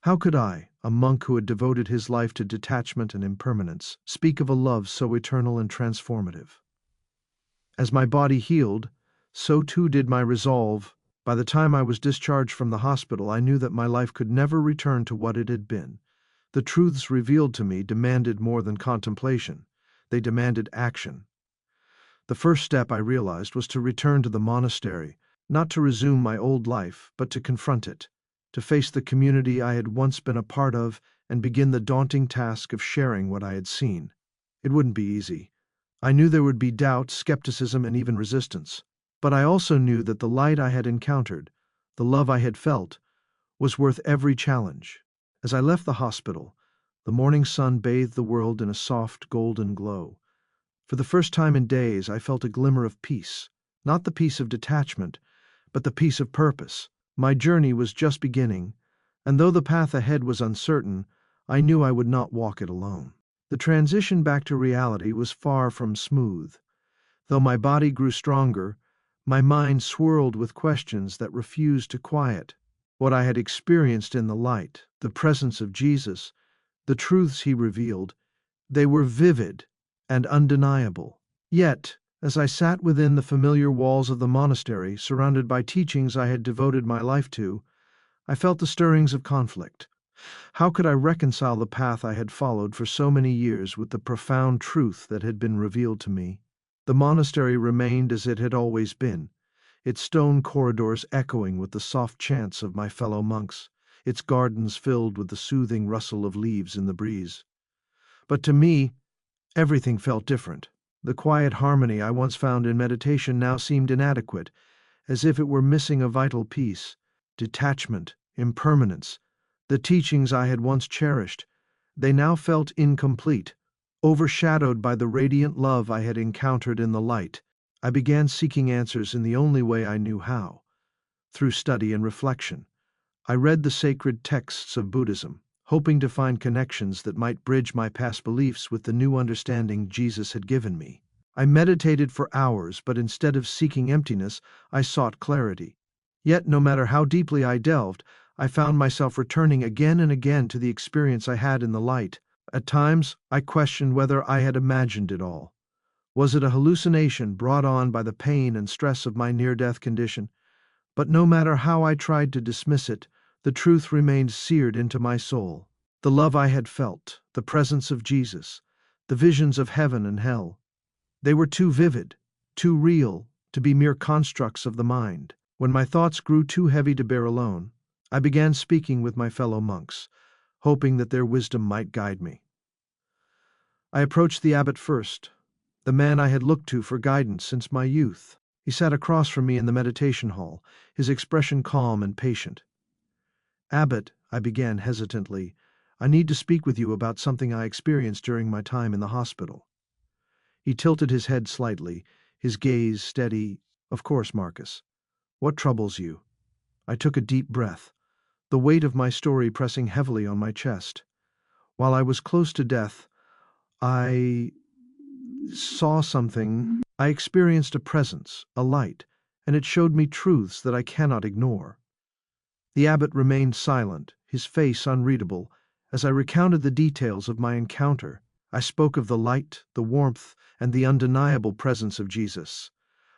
How could I, a monk who had devoted his life to detachment and impermanence, speak of a love so eternal and transformative? As my body healed, so too did my resolve. By the time I was discharged from the hospital, I knew that my life could never return to what it had been. The truths revealed to me demanded more than contemplation. They demanded action. The first step, I realized, was to return to the monastery, not to resume my old life, but to confront it, to face the community I had once been a part of, and begin the daunting task of sharing what I had seen. It wouldn't be easy. I knew there would be doubt, skepticism, and even resistance. But I also knew that the light I had encountered, the love I had felt, was worth every challenge. As I left the hospital, the morning sun bathed the world in a soft golden glow. For the first time in days, I felt a glimmer of peace, not the peace of detachment, but the peace of purpose. My journey was just beginning, and though the path ahead was uncertain, I knew I would not walk it alone. The transition back to reality was far from smooth. Though my body grew stronger, my mind swirled with questions that refused to quiet. What I had experienced in the light, the presence of Jesus, the truths he revealed, they were vivid and undeniable. Yet, as I sat within the familiar walls of the monastery, surrounded by teachings I had devoted my life to, I felt the stirrings of conflict. How could I reconcile the path I had followed for so many years with the profound truth that had been revealed to me? The monastery remained as it had always been, its stone corridors echoing with the soft chants of my fellow monks, its gardens filled with the soothing rustle of leaves in the breeze. But to me, everything felt different. The quiet harmony I once found in meditation now seemed inadequate, as if it were missing a vital piece. Detachment, impermanence, the teachings I had once cherished, they now felt incomplete, overshadowed by the radiant love I had encountered in the light. I began seeking answers in the only way I knew how, through study and reflection. I read the sacred texts of Buddhism, hoping to find connections that might bridge my past beliefs with the new understanding Jesus had given me. I meditated for hours, but instead of seeking emptiness, I sought clarity. Yet, no matter how deeply I delved, I found myself returning again and again to the experience I had in the light. At times, I questioned whether I had imagined it all. Was it a hallucination brought on by the pain and stress of my near-death condition? But no matter how I tried to dismiss it, the truth remained seared into my soul. The love I had felt, the presence of Jesus, the visions of heaven and hell, they were too vivid, too real, to be mere constructs of the mind. When my thoughts grew too heavy to bear alone, I began speaking with my fellow monks, hoping that their wisdom might guide me. I approached the abbot first, the man I had looked to for guidance since my youth. He sat across from me in the meditation hall, his expression calm and patient. "Abbot," I began hesitantly, "I need to speak with you about something I experienced during my time in the hospital." He tilted his head slightly, his gaze steady. "Of course, Marcus. What troubles you?" I took a deep breath, the weight of my story pressing heavily on my chest. While I was close to death, I saw something. I experienced a presence, a light, and it showed me truths that I cannot ignore. The abbot remained silent, his face unreadable, as I recounted the details of my encounter. I spoke of the light, the warmth, and the undeniable presence of Jesus.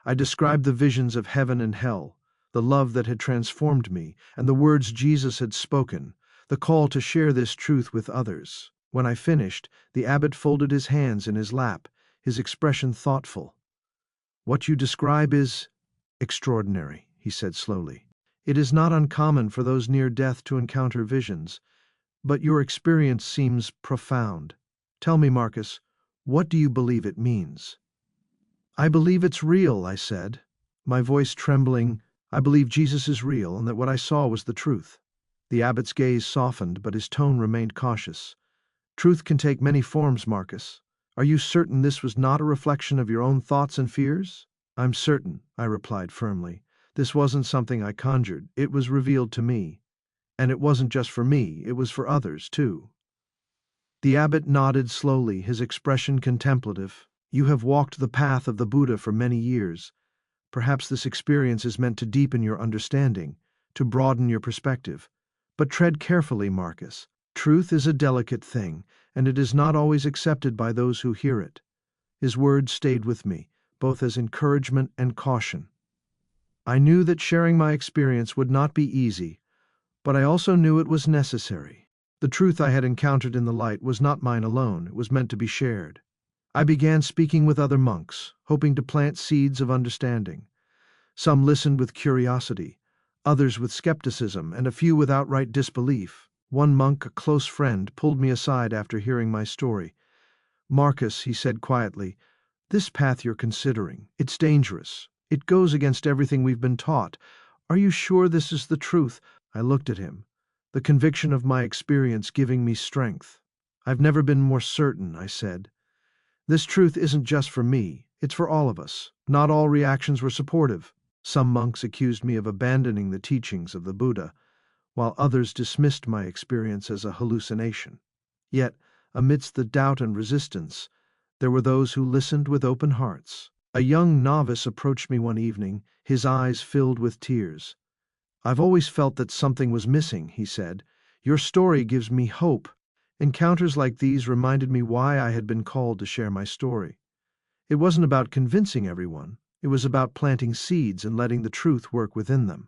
I described the visions of heaven and hell, the love that had transformed me, and the words Jesus had spoken, the call to share this truth with others. When I finished, the abbot folded his hands in his lap, his expression thoughtful. "What you describe is extraordinary," he said slowly. "It is not uncommon for those near death to encounter visions, but your experience seems profound. Tell me, Marcus, what do you believe it means?" "I believe it's real," I said, my voice trembling. "I believe Jesus is real and that what I saw was the truth." The abbot's gaze softened, but his tone remained cautious. "Truth can take many forms, Marcus. Are you certain this was not a reflection of your own thoughts and fears?" "I'm certain," I replied firmly. "This wasn't something I conjured. It was revealed to me. And it wasn't just for me, it was for others, too." The abbot nodded slowly, his expression contemplative. "You have walked the path of the Buddha for many years. Perhaps this experience is meant to deepen your understanding, to broaden your perspective. But tread carefully, Marcus. Truth is a delicate thing, and it is not always accepted by those who hear it." His words stayed with me, both as encouragement and caution. I knew that sharing my experience would not be easy, but I also knew it was necessary. The truth I had encountered in the light was not mine alone, it was meant to be shared. I began speaking with other monks, hoping to plant seeds of understanding. Some listened with curiosity, others with skepticism, and a few with outright disbelief. One monk, a close friend, pulled me aside after hearing my story. "Marcus," he said quietly, "this path you're considering, it's dangerous. It goes against everything we've been taught. Are you sure this is the truth?" I looked at him, the conviction of my experience giving me strength. "I've never been more certain," I said. "This truth isn't just for me, it's for all of us." Not all reactions were supportive. Some monks accused me of abandoning the teachings of the Buddha, while others dismissed my experience as a hallucination. Yet, amidst the doubt and resistance, there were those who listened with open hearts. A young novice approached me one evening, his eyes filled with tears. "I've always felt that something was missing," he said. "Your story gives me hope." Encounters like these reminded me why I had been called to share my story. It wasn't about convincing everyone, it was about planting seeds and letting the truth work within them.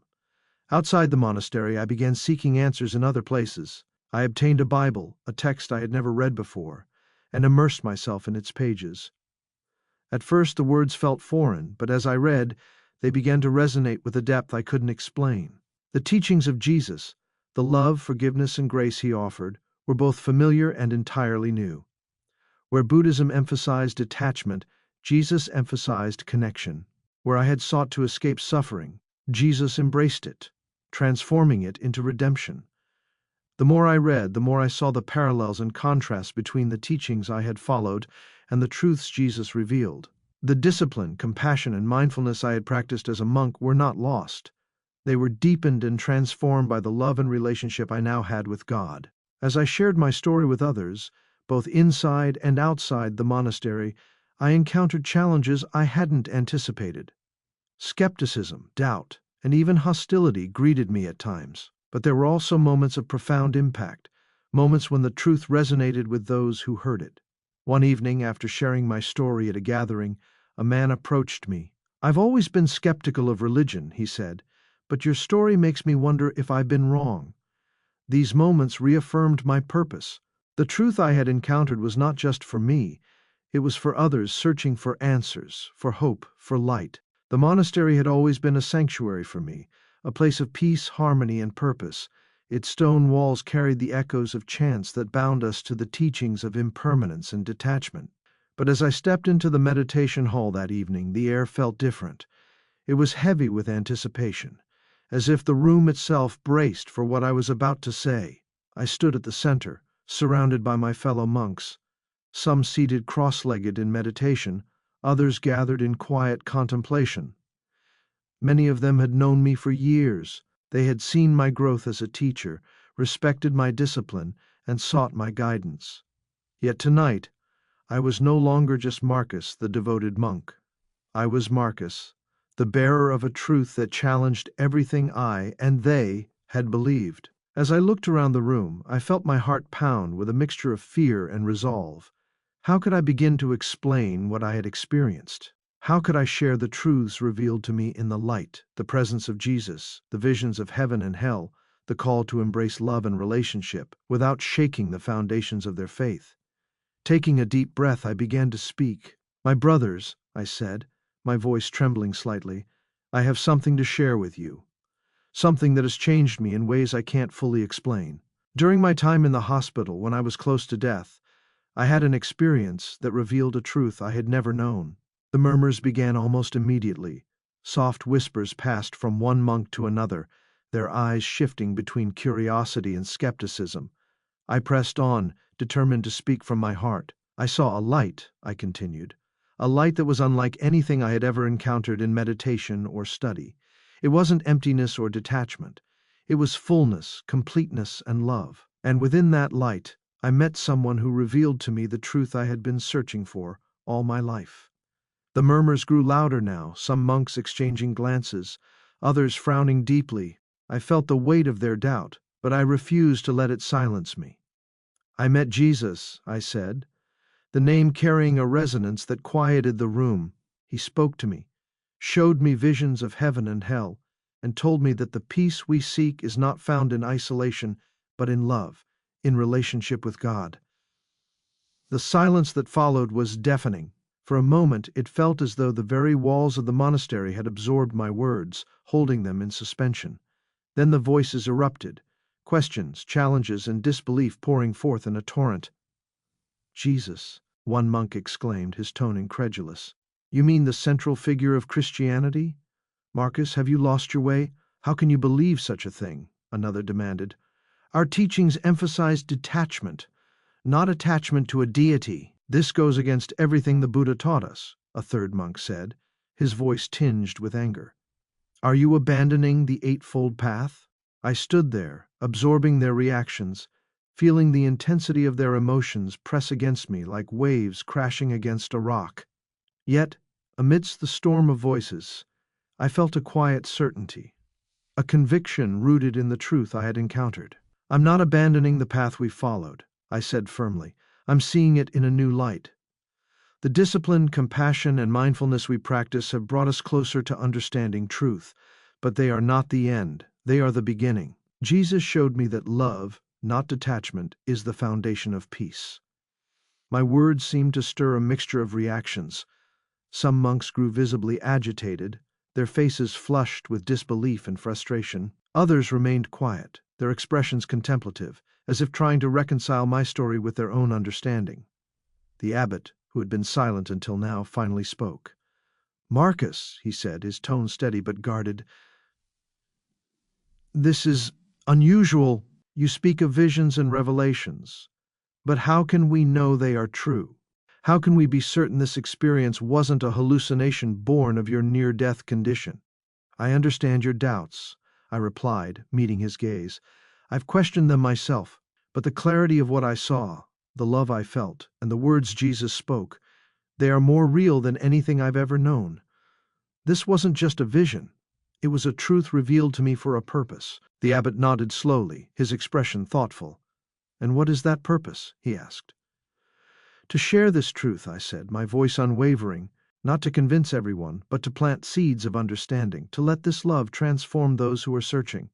Outside the monastery, I began seeking answers in other places. I obtained a Bible, a text I had never read before, and immersed myself in its pages. At first the words felt foreign, but as I read, they began to resonate with a depth I couldn't explain. The teachings of Jesus, the love, forgiveness, and grace he offered, were both familiar and entirely new. Where Buddhism emphasized detachment, Jesus emphasized connection. Where I had sought to escape suffering, Jesus embraced it, transforming it into redemption. The more I read, the more I saw the parallels and contrasts between the teachings I had followed and the truths Jesus revealed. The discipline, compassion, and mindfulness I had practiced as a monk were not lost. They were deepened and transformed by the love and relationship I now had with God. As I shared my story with others, both inside and outside the monastery, I encountered challenges I hadn't anticipated. Skepticism, doubt, and even hostility greeted me at times. But there were also moments of profound impact, moments when the truth resonated with those who heard it. One evening, after sharing my story at a gathering, a man approached me. "I've always been skeptical of religion," he said, "but your story makes me wonder if I've been wrong." These moments reaffirmed my purpose. The truth I had encountered was not just for me, it was for others searching for answers, for hope, for light. The monastery had always been a sanctuary for me, a place of peace, harmony, and purpose. Its stone walls carried the echoes of chants that bound us to the teachings of impermanence and detachment. But as I stepped into the meditation hall that evening, the air felt different. It was heavy with anticipation, as if the room itself braced for what I was about to say. I stood at the center, surrounded by my fellow monks, some seated cross-legged in meditation, others gathered in quiet contemplation. Many of them had known me for years. They had seen my growth as a teacher, respected my discipline, and sought my guidance. Yet tonight, I was no longer just Marcus, the devoted monk. I was Marcus, the bearer of a truth that challenged everything I and they had believed. As I looked around the room, I felt my heart pound with a mixture of fear and resolve. How could I begin to explain what I had experienced? How could I share the truths revealed to me in the light, the presence of Jesus, the visions of heaven and hell, the call to embrace love and relationship, without shaking the foundations of their faith? Taking a deep breath, I began to speak. "My brothers," I said, my voice trembling slightly, "I have something to share with you. Something that has changed me in ways I can't fully explain. During my time in the hospital, when I was close to death, I had an experience that revealed a truth I had never known." The murmurs began almost immediately. Soft whispers passed from one monk to another, their eyes shifting between curiosity and skepticism. I pressed on, determined to speak from my heart. "I saw a light," I continued, "a light that was unlike anything I had ever encountered in meditation or study. It wasn't emptiness or detachment. It was fullness, completeness, and love. And within that light, I met someone who revealed to me the truth I had been searching for all my life." The murmurs grew louder now, some monks exchanging glances, others frowning deeply. I felt the weight of their doubt, but I refused to let it silence me. "I met Jesus," I said, the name carrying a resonance that quieted the room. "He spoke to me, showed me visions of heaven and hell, and told me that the peace we seek is not found in isolation, but in love, in relationship with God." The silence that followed was deafening. For a moment it felt as though the very walls of the monastery had absorbed my words, holding them in suspension. Then the voices erupted, questions, challenges, and disbelief pouring forth in a torrent. "Jesus," one monk exclaimed, his tone incredulous. "You mean the central figure of Christianity? Marcus, have you lost your way? How can you believe such a thing?" another demanded. "Our teachings emphasize detachment, not attachment to a deity. This goes against everything the Buddha taught us," a third monk said, his voice tinged with anger. "Are you abandoning the Eightfold Path?" I stood there, absorbing their reactions, feeling the intensity of their emotions press against me like waves crashing against a rock. Yet, amidst the storm of voices, I felt a quiet certainty, a conviction rooted in the truth I had encountered. "I'm not abandoning the path we followed," I said firmly. "I'm seeing it in a new light. The discipline, compassion, and mindfulness we practice have brought us closer to understanding truth, but they are not the end. They are the beginning. Jesus showed me that love, not detachment, is the foundation of peace." My words seemed to stir a mixture of reactions. Some monks grew visibly agitated, their faces flushed with disbelief and frustration. Others remained quiet, their expressions contemplative, as if trying to reconcile my story with their own understanding. The abbot, who had been silent until now, finally spoke. "Marcus," he said, his tone steady but guarded, "this is unusual. You speak of visions and revelations, but how can we know they are true? How can we be certain this experience wasn't a hallucination born of your near-death condition?" "I understand your doubts," I replied, meeting his gaze. "I've questioned them myself, but the clarity of what I saw, the love I felt, and the words Jesus spoke, they are more real than anything I've ever known. This wasn't just a vision. It was a truth revealed to me for a purpose." The abbot nodded slowly, his expression thoughtful. "And what is that purpose?" he asked. "To share this truth," I said, my voice unwavering, "not to convince everyone, but to plant seeds of understanding, to let this love transform those who are searching."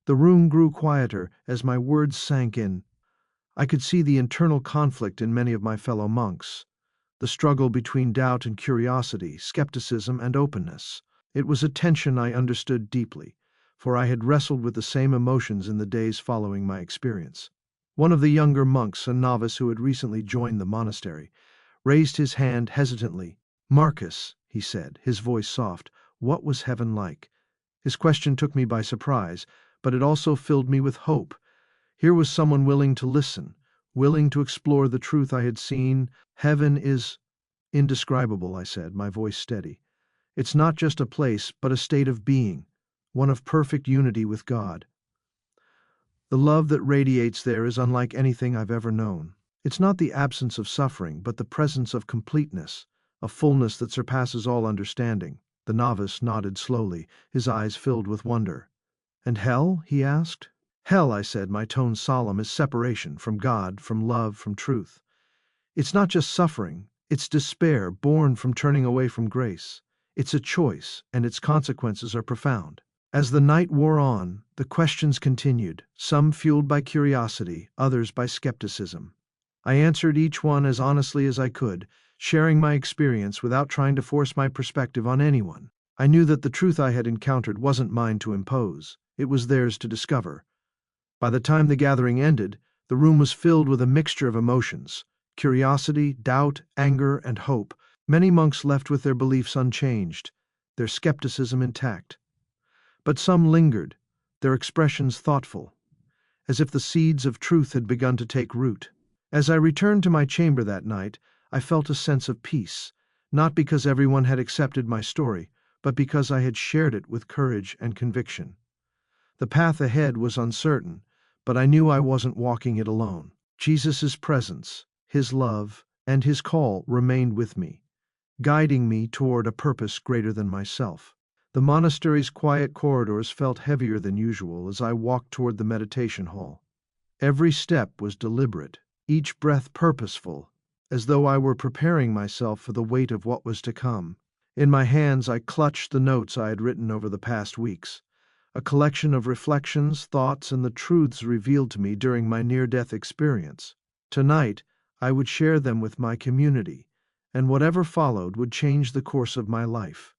The room grew quieter as my words sank in. I could see the internal conflict in many of my fellow monks, the struggle between doubt and curiosity, skepticism and openness. It was a tension I understood deeply, for I had wrestled with the same emotions in the days following my experience. One of the younger monks, a novice who had recently joined the monastery, raised his hand hesitantly. "Marcus," he said, his voice soft, "what was heaven like?" His question took me by surprise, but it also filled me with hope. Here was someone willing to listen, willing to explore the truth I had seen. "Heaven is indescribable," I said, my voice steady. "It's not just a place, but a state of being, one of perfect unity with God. The love that radiates there is unlike anything I've ever known. It's not the absence of suffering, but the presence of completeness, a fullness that surpasses all understanding." The novice nodded slowly, his eyes filled with wonder. "And hell?" he asked. "Hell," I said, my tone solemn, "is separation from God, from love, from truth. It's not just suffering, It's despair born from turning away from grace. It's a choice, and its consequences are profound. As the night wore on, the questions continued, some fueled by curiosity, others by skepticism. I answered each one as honestly as I could, sharing my experience without trying to force my perspective on anyone. I knew that the truth I had encountered wasn't mine to impose, it was theirs to discover. By the time the gathering ended, the room was filled with a mixture of emotions: curiosity, doubt, anger, and hope. Many monks left with their beliefs unchanged, their skepticism intact. But some lingered, their expressions thoughtful, as if the seeds of truth had begun to take root. As I returned to my chamber that night, I felt a sense of peace, not because everyone had accepted my story, but because I had shared it with courage and conviction. The path ahead was uncertain, but I knew I wasn't walking it alone. Jesus' presence, his love, and his call remained with me, guiding me toward a purpose greater than myself. The monastery's quiet corridors felt heavier than usual as I walked toward the meditation hall. Every step was deliberate, each breath purposeful, as though I were preparing myself for the weight of what was to come. In my hands I clutched the notes I had written over the past weeks, a collection of reflections, thoughts, and the truths revealed to me during my near-death experience. Tonight, I would share them with my community, and whatever followed would change the course of my life.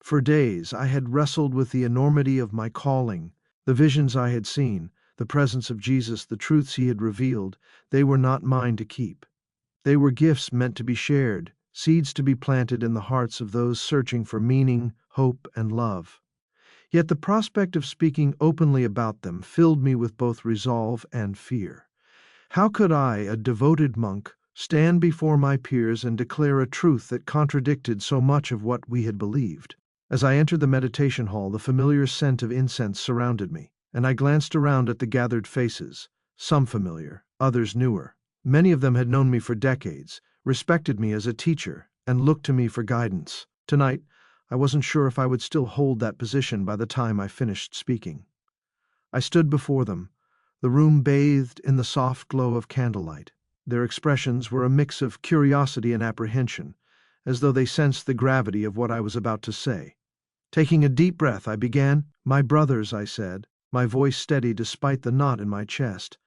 For days, I had wrestled with the enormity of my calling, the visions I had seen, the presence of Jesus, the truths he had revealed. They were not mine to keep. They were gifts meant to be shared, seeds to be planted in the hearts of those searching for meaning, hope, and love. Yet the prospect of speaking openly about them filled me with both resolve and fear. How could I, a devoted monk, stand before my peers and declare a truth that contradicted so much of what we had believed? As I entered the meditation hall, the familiar scent of incense surrounded me, and I glanced around at the gathered faces, some familiar, others newer. Many of them had known me for decades, respected me as a teacher, and looked to me for guidance. Tonight, I wasn't sure if I would still hold that position by the time I finished speaking. I stood before them, the room bathed in the soft glow of candlelight. Their expressions were a mix of curiosity and apprehension, as though they sensed the gravity of what I was about to say. Taking a deep breath, I began. "My brothers," I said, my voice steady despite the knot in my chest,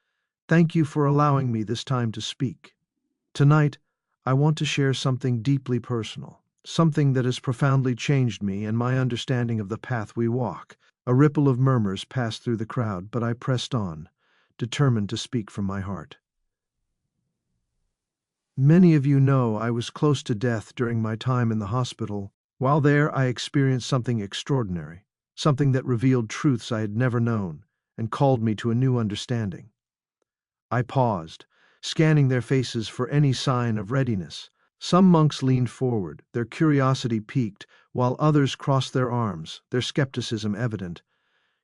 "thank you for allowing me this time to speak. Tonight, I want to share something deeply personal, something that has profoundly changed me and my understanding of the path we walk." A ripple of murmurs passed through the crowd, but I pressed on, determined to speak from my heart. Many of you know I was close to death during my time in the hospital. While there, I experienced something extraordinary, something that revealed truths I had never known and called me to a new understanding. I paused, scanning their faces for any sign of readiness. Some monks leaned forward, their curiosity piqued, while others crossed their arms, their skepticism evident.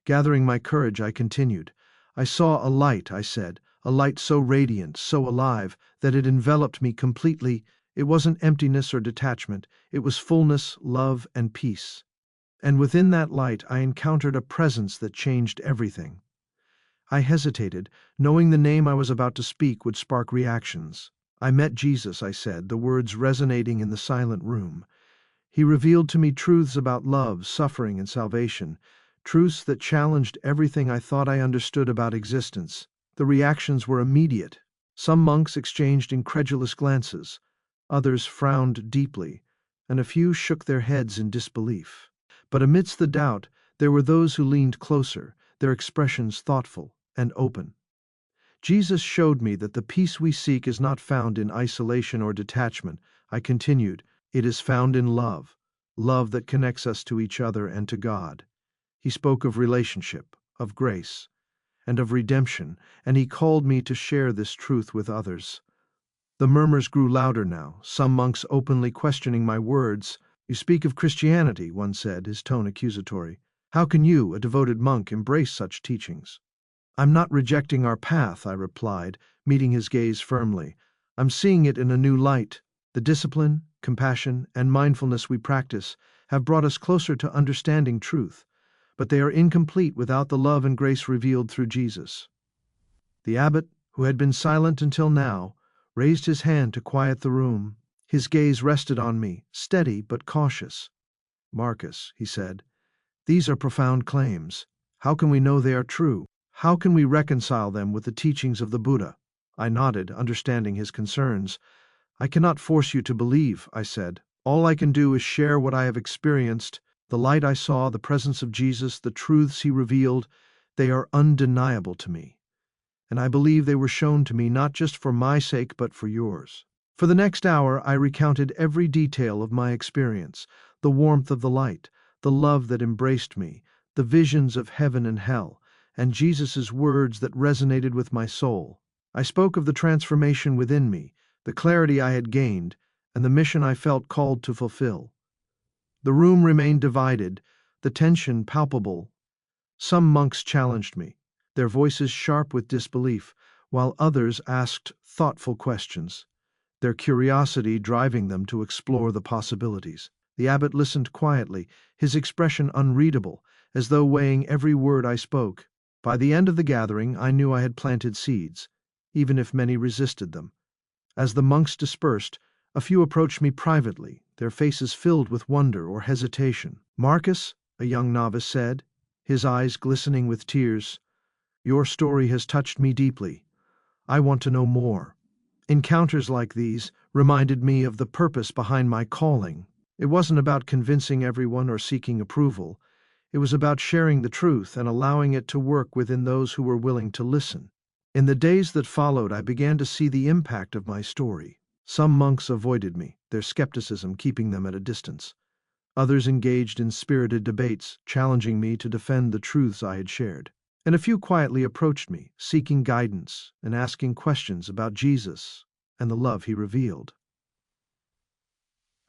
Gathering my courage, I continued. "I saw a light," I said, "a light so radiant, so alive, that it enveloped me completely. It wasn't emptiness or detachment, it was fullness, love, and peace. And within that light I encountered a presence that changed everything." I hesitated, knowing the name I was about to speak would spark reactions. "I met Jesus," I said, the words resonating in the silent room. "He revealed to me truths about love, suffering, and salvation, truths that challenged everything I thought I understood about existence." The reactions were immediate. Some monks exchanged incredulous glances, others frowned deeply, and a few shook their heads in disbelief. But amidst the doubt, there were those who leaned closer, their expressions thoughtful and open. "Jesus showed me that the peace we seek is not found in isolation or detachment," I continued. "It is found in love, love that connects us to each other and to God." He spoke of relationship, of grace, and of redemption, and he called me to share this truth with others. The murmurs grew louder now, some monks openly questioning my words. "You speak of Christianity," one said, his tone accusatory. "How can you, a devoted monk, embrace such teachings?" "I'm not rejecting our path," I replied, meeting his gaze firmly. "I'm seeing it in a new light. The discipline, compassion, and mindfulness we practice have brought us closer to understanding truth, but they are incomplete without the love and grace revealed through Jesus." The abbot, who had been silent until now, raised his hand to quiet the room. His gaze rested on me, steady but cautious. "Marcus," he said, "these are profound claims. How can we know they are true? How can we reconcile them with the teachings of the Buddha?" I nodded, understanding his concerns. "I cannot force you to believe," I said. "All I can do is share what I have experienced. The light I saw, the presence of Jesus, the truths he revealed, they are undeniable to me. And I believe they were shown to me not just for my sake but for yours." For the next hour I recounted every detail of my experience, the warmth of the light, the love that embraced me, the visions of heaven and hell, and Jesus' words that resonated with my soul. I spoke of the transformation within me, the clarity I had gained, and the mission I felt called to fulfill. The room remained divided, the tension palpable. Some monks challenged me, their voices sharp with disbelief, while others asked thoughtful questions, their curiosity driving them to explore the possibilities. The abbot listened quietly, his expression unreadable, as though weighing every word I spoke. By the end of the gathering, I knew I had planted seeds, even if many resisted them. As the monks dispersed, a few approached me privately, their faces filled with wonder or hesitation. "Marcus," a young novice said, his eyes glistening with tears, "your story has touched me deeply. I want to know more." Encounters like these reminded me of the purpose behind my calling. It wasn't about convincing everyone or seeking approval. It was about sharing the truth and allowing it to work within those who were willing to listen. In the days that followed, I began to see the impact of my story. Some monks avoided me, their skepticism keeping them at a distance. Others engaged in spirited debates, challenging me to defend the truths I had shared. And a few quietly approached me, seeking guidance and asking questions about Jesus and the love he revealed.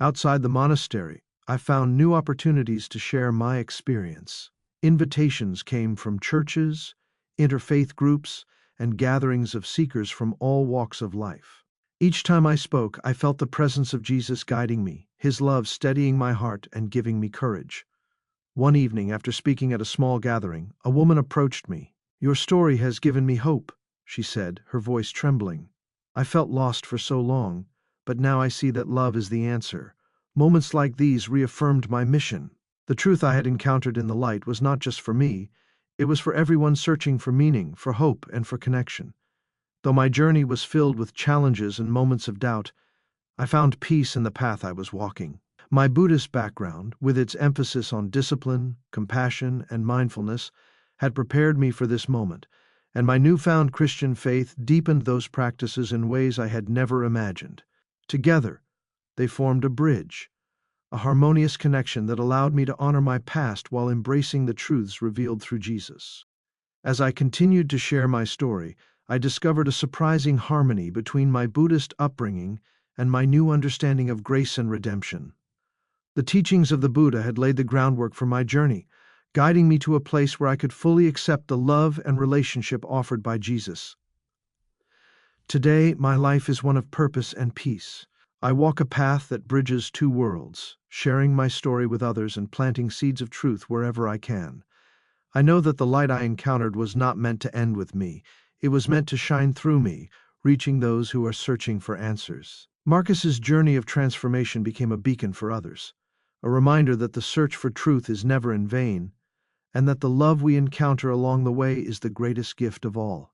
Outside the monastery, I found new opportunities to share my experience. Invitations came from churches, interfaith groups, and gatherings of seekers from all walks of life. Each time I spoke, I felt the presence of Jesus guiding me, his love steadying my heart and giving me courage. One evening, after speaking at a small gathering, a woman approached me. "Your story has given me hope," she said, her voice trembling. "I felt lost for so long, but now I see that love is the answer." Moments like these reaffirmed my mission. The truth I had encountered in the light was not just for me, it was for everyone searching for meaning, for hope, and for connection. Though my journey was filled with challenges and moments of doubt, I found peace in the path I was walking. My Buddhist background, with its emphasis on discipline, compassion, and mindfulness, had prepared me for this moment, and my newfound Christian faith deepened those practices in ways I had never imagined. Together, they formed a bridge, a harmonious connection that allowed me to honor my past while embracing the truths revealed through Jesus. As I continued to share my story, I discovered a surprising harmony between my Buddhist upbringing and my new understanding of grace and redemption. The teachings of the Buddha had laid the groundwork for my journey, guiding me to a place where I could fully accept the love and relationship offered by Jesus. Today, my life is one of purpose and peace. I walk a path that bridges two worlds, sharing my story with others and planting seeds of truth wherever I can. I know that the light I encountered was not meant to end with me. It was meant to shine through me, reaching those who are searching for answers. Marcus's journey of transformation became a beacon for others, a reminder that the search for truth is never in vain, and that the love we encounter along the way is the greatest gift of all.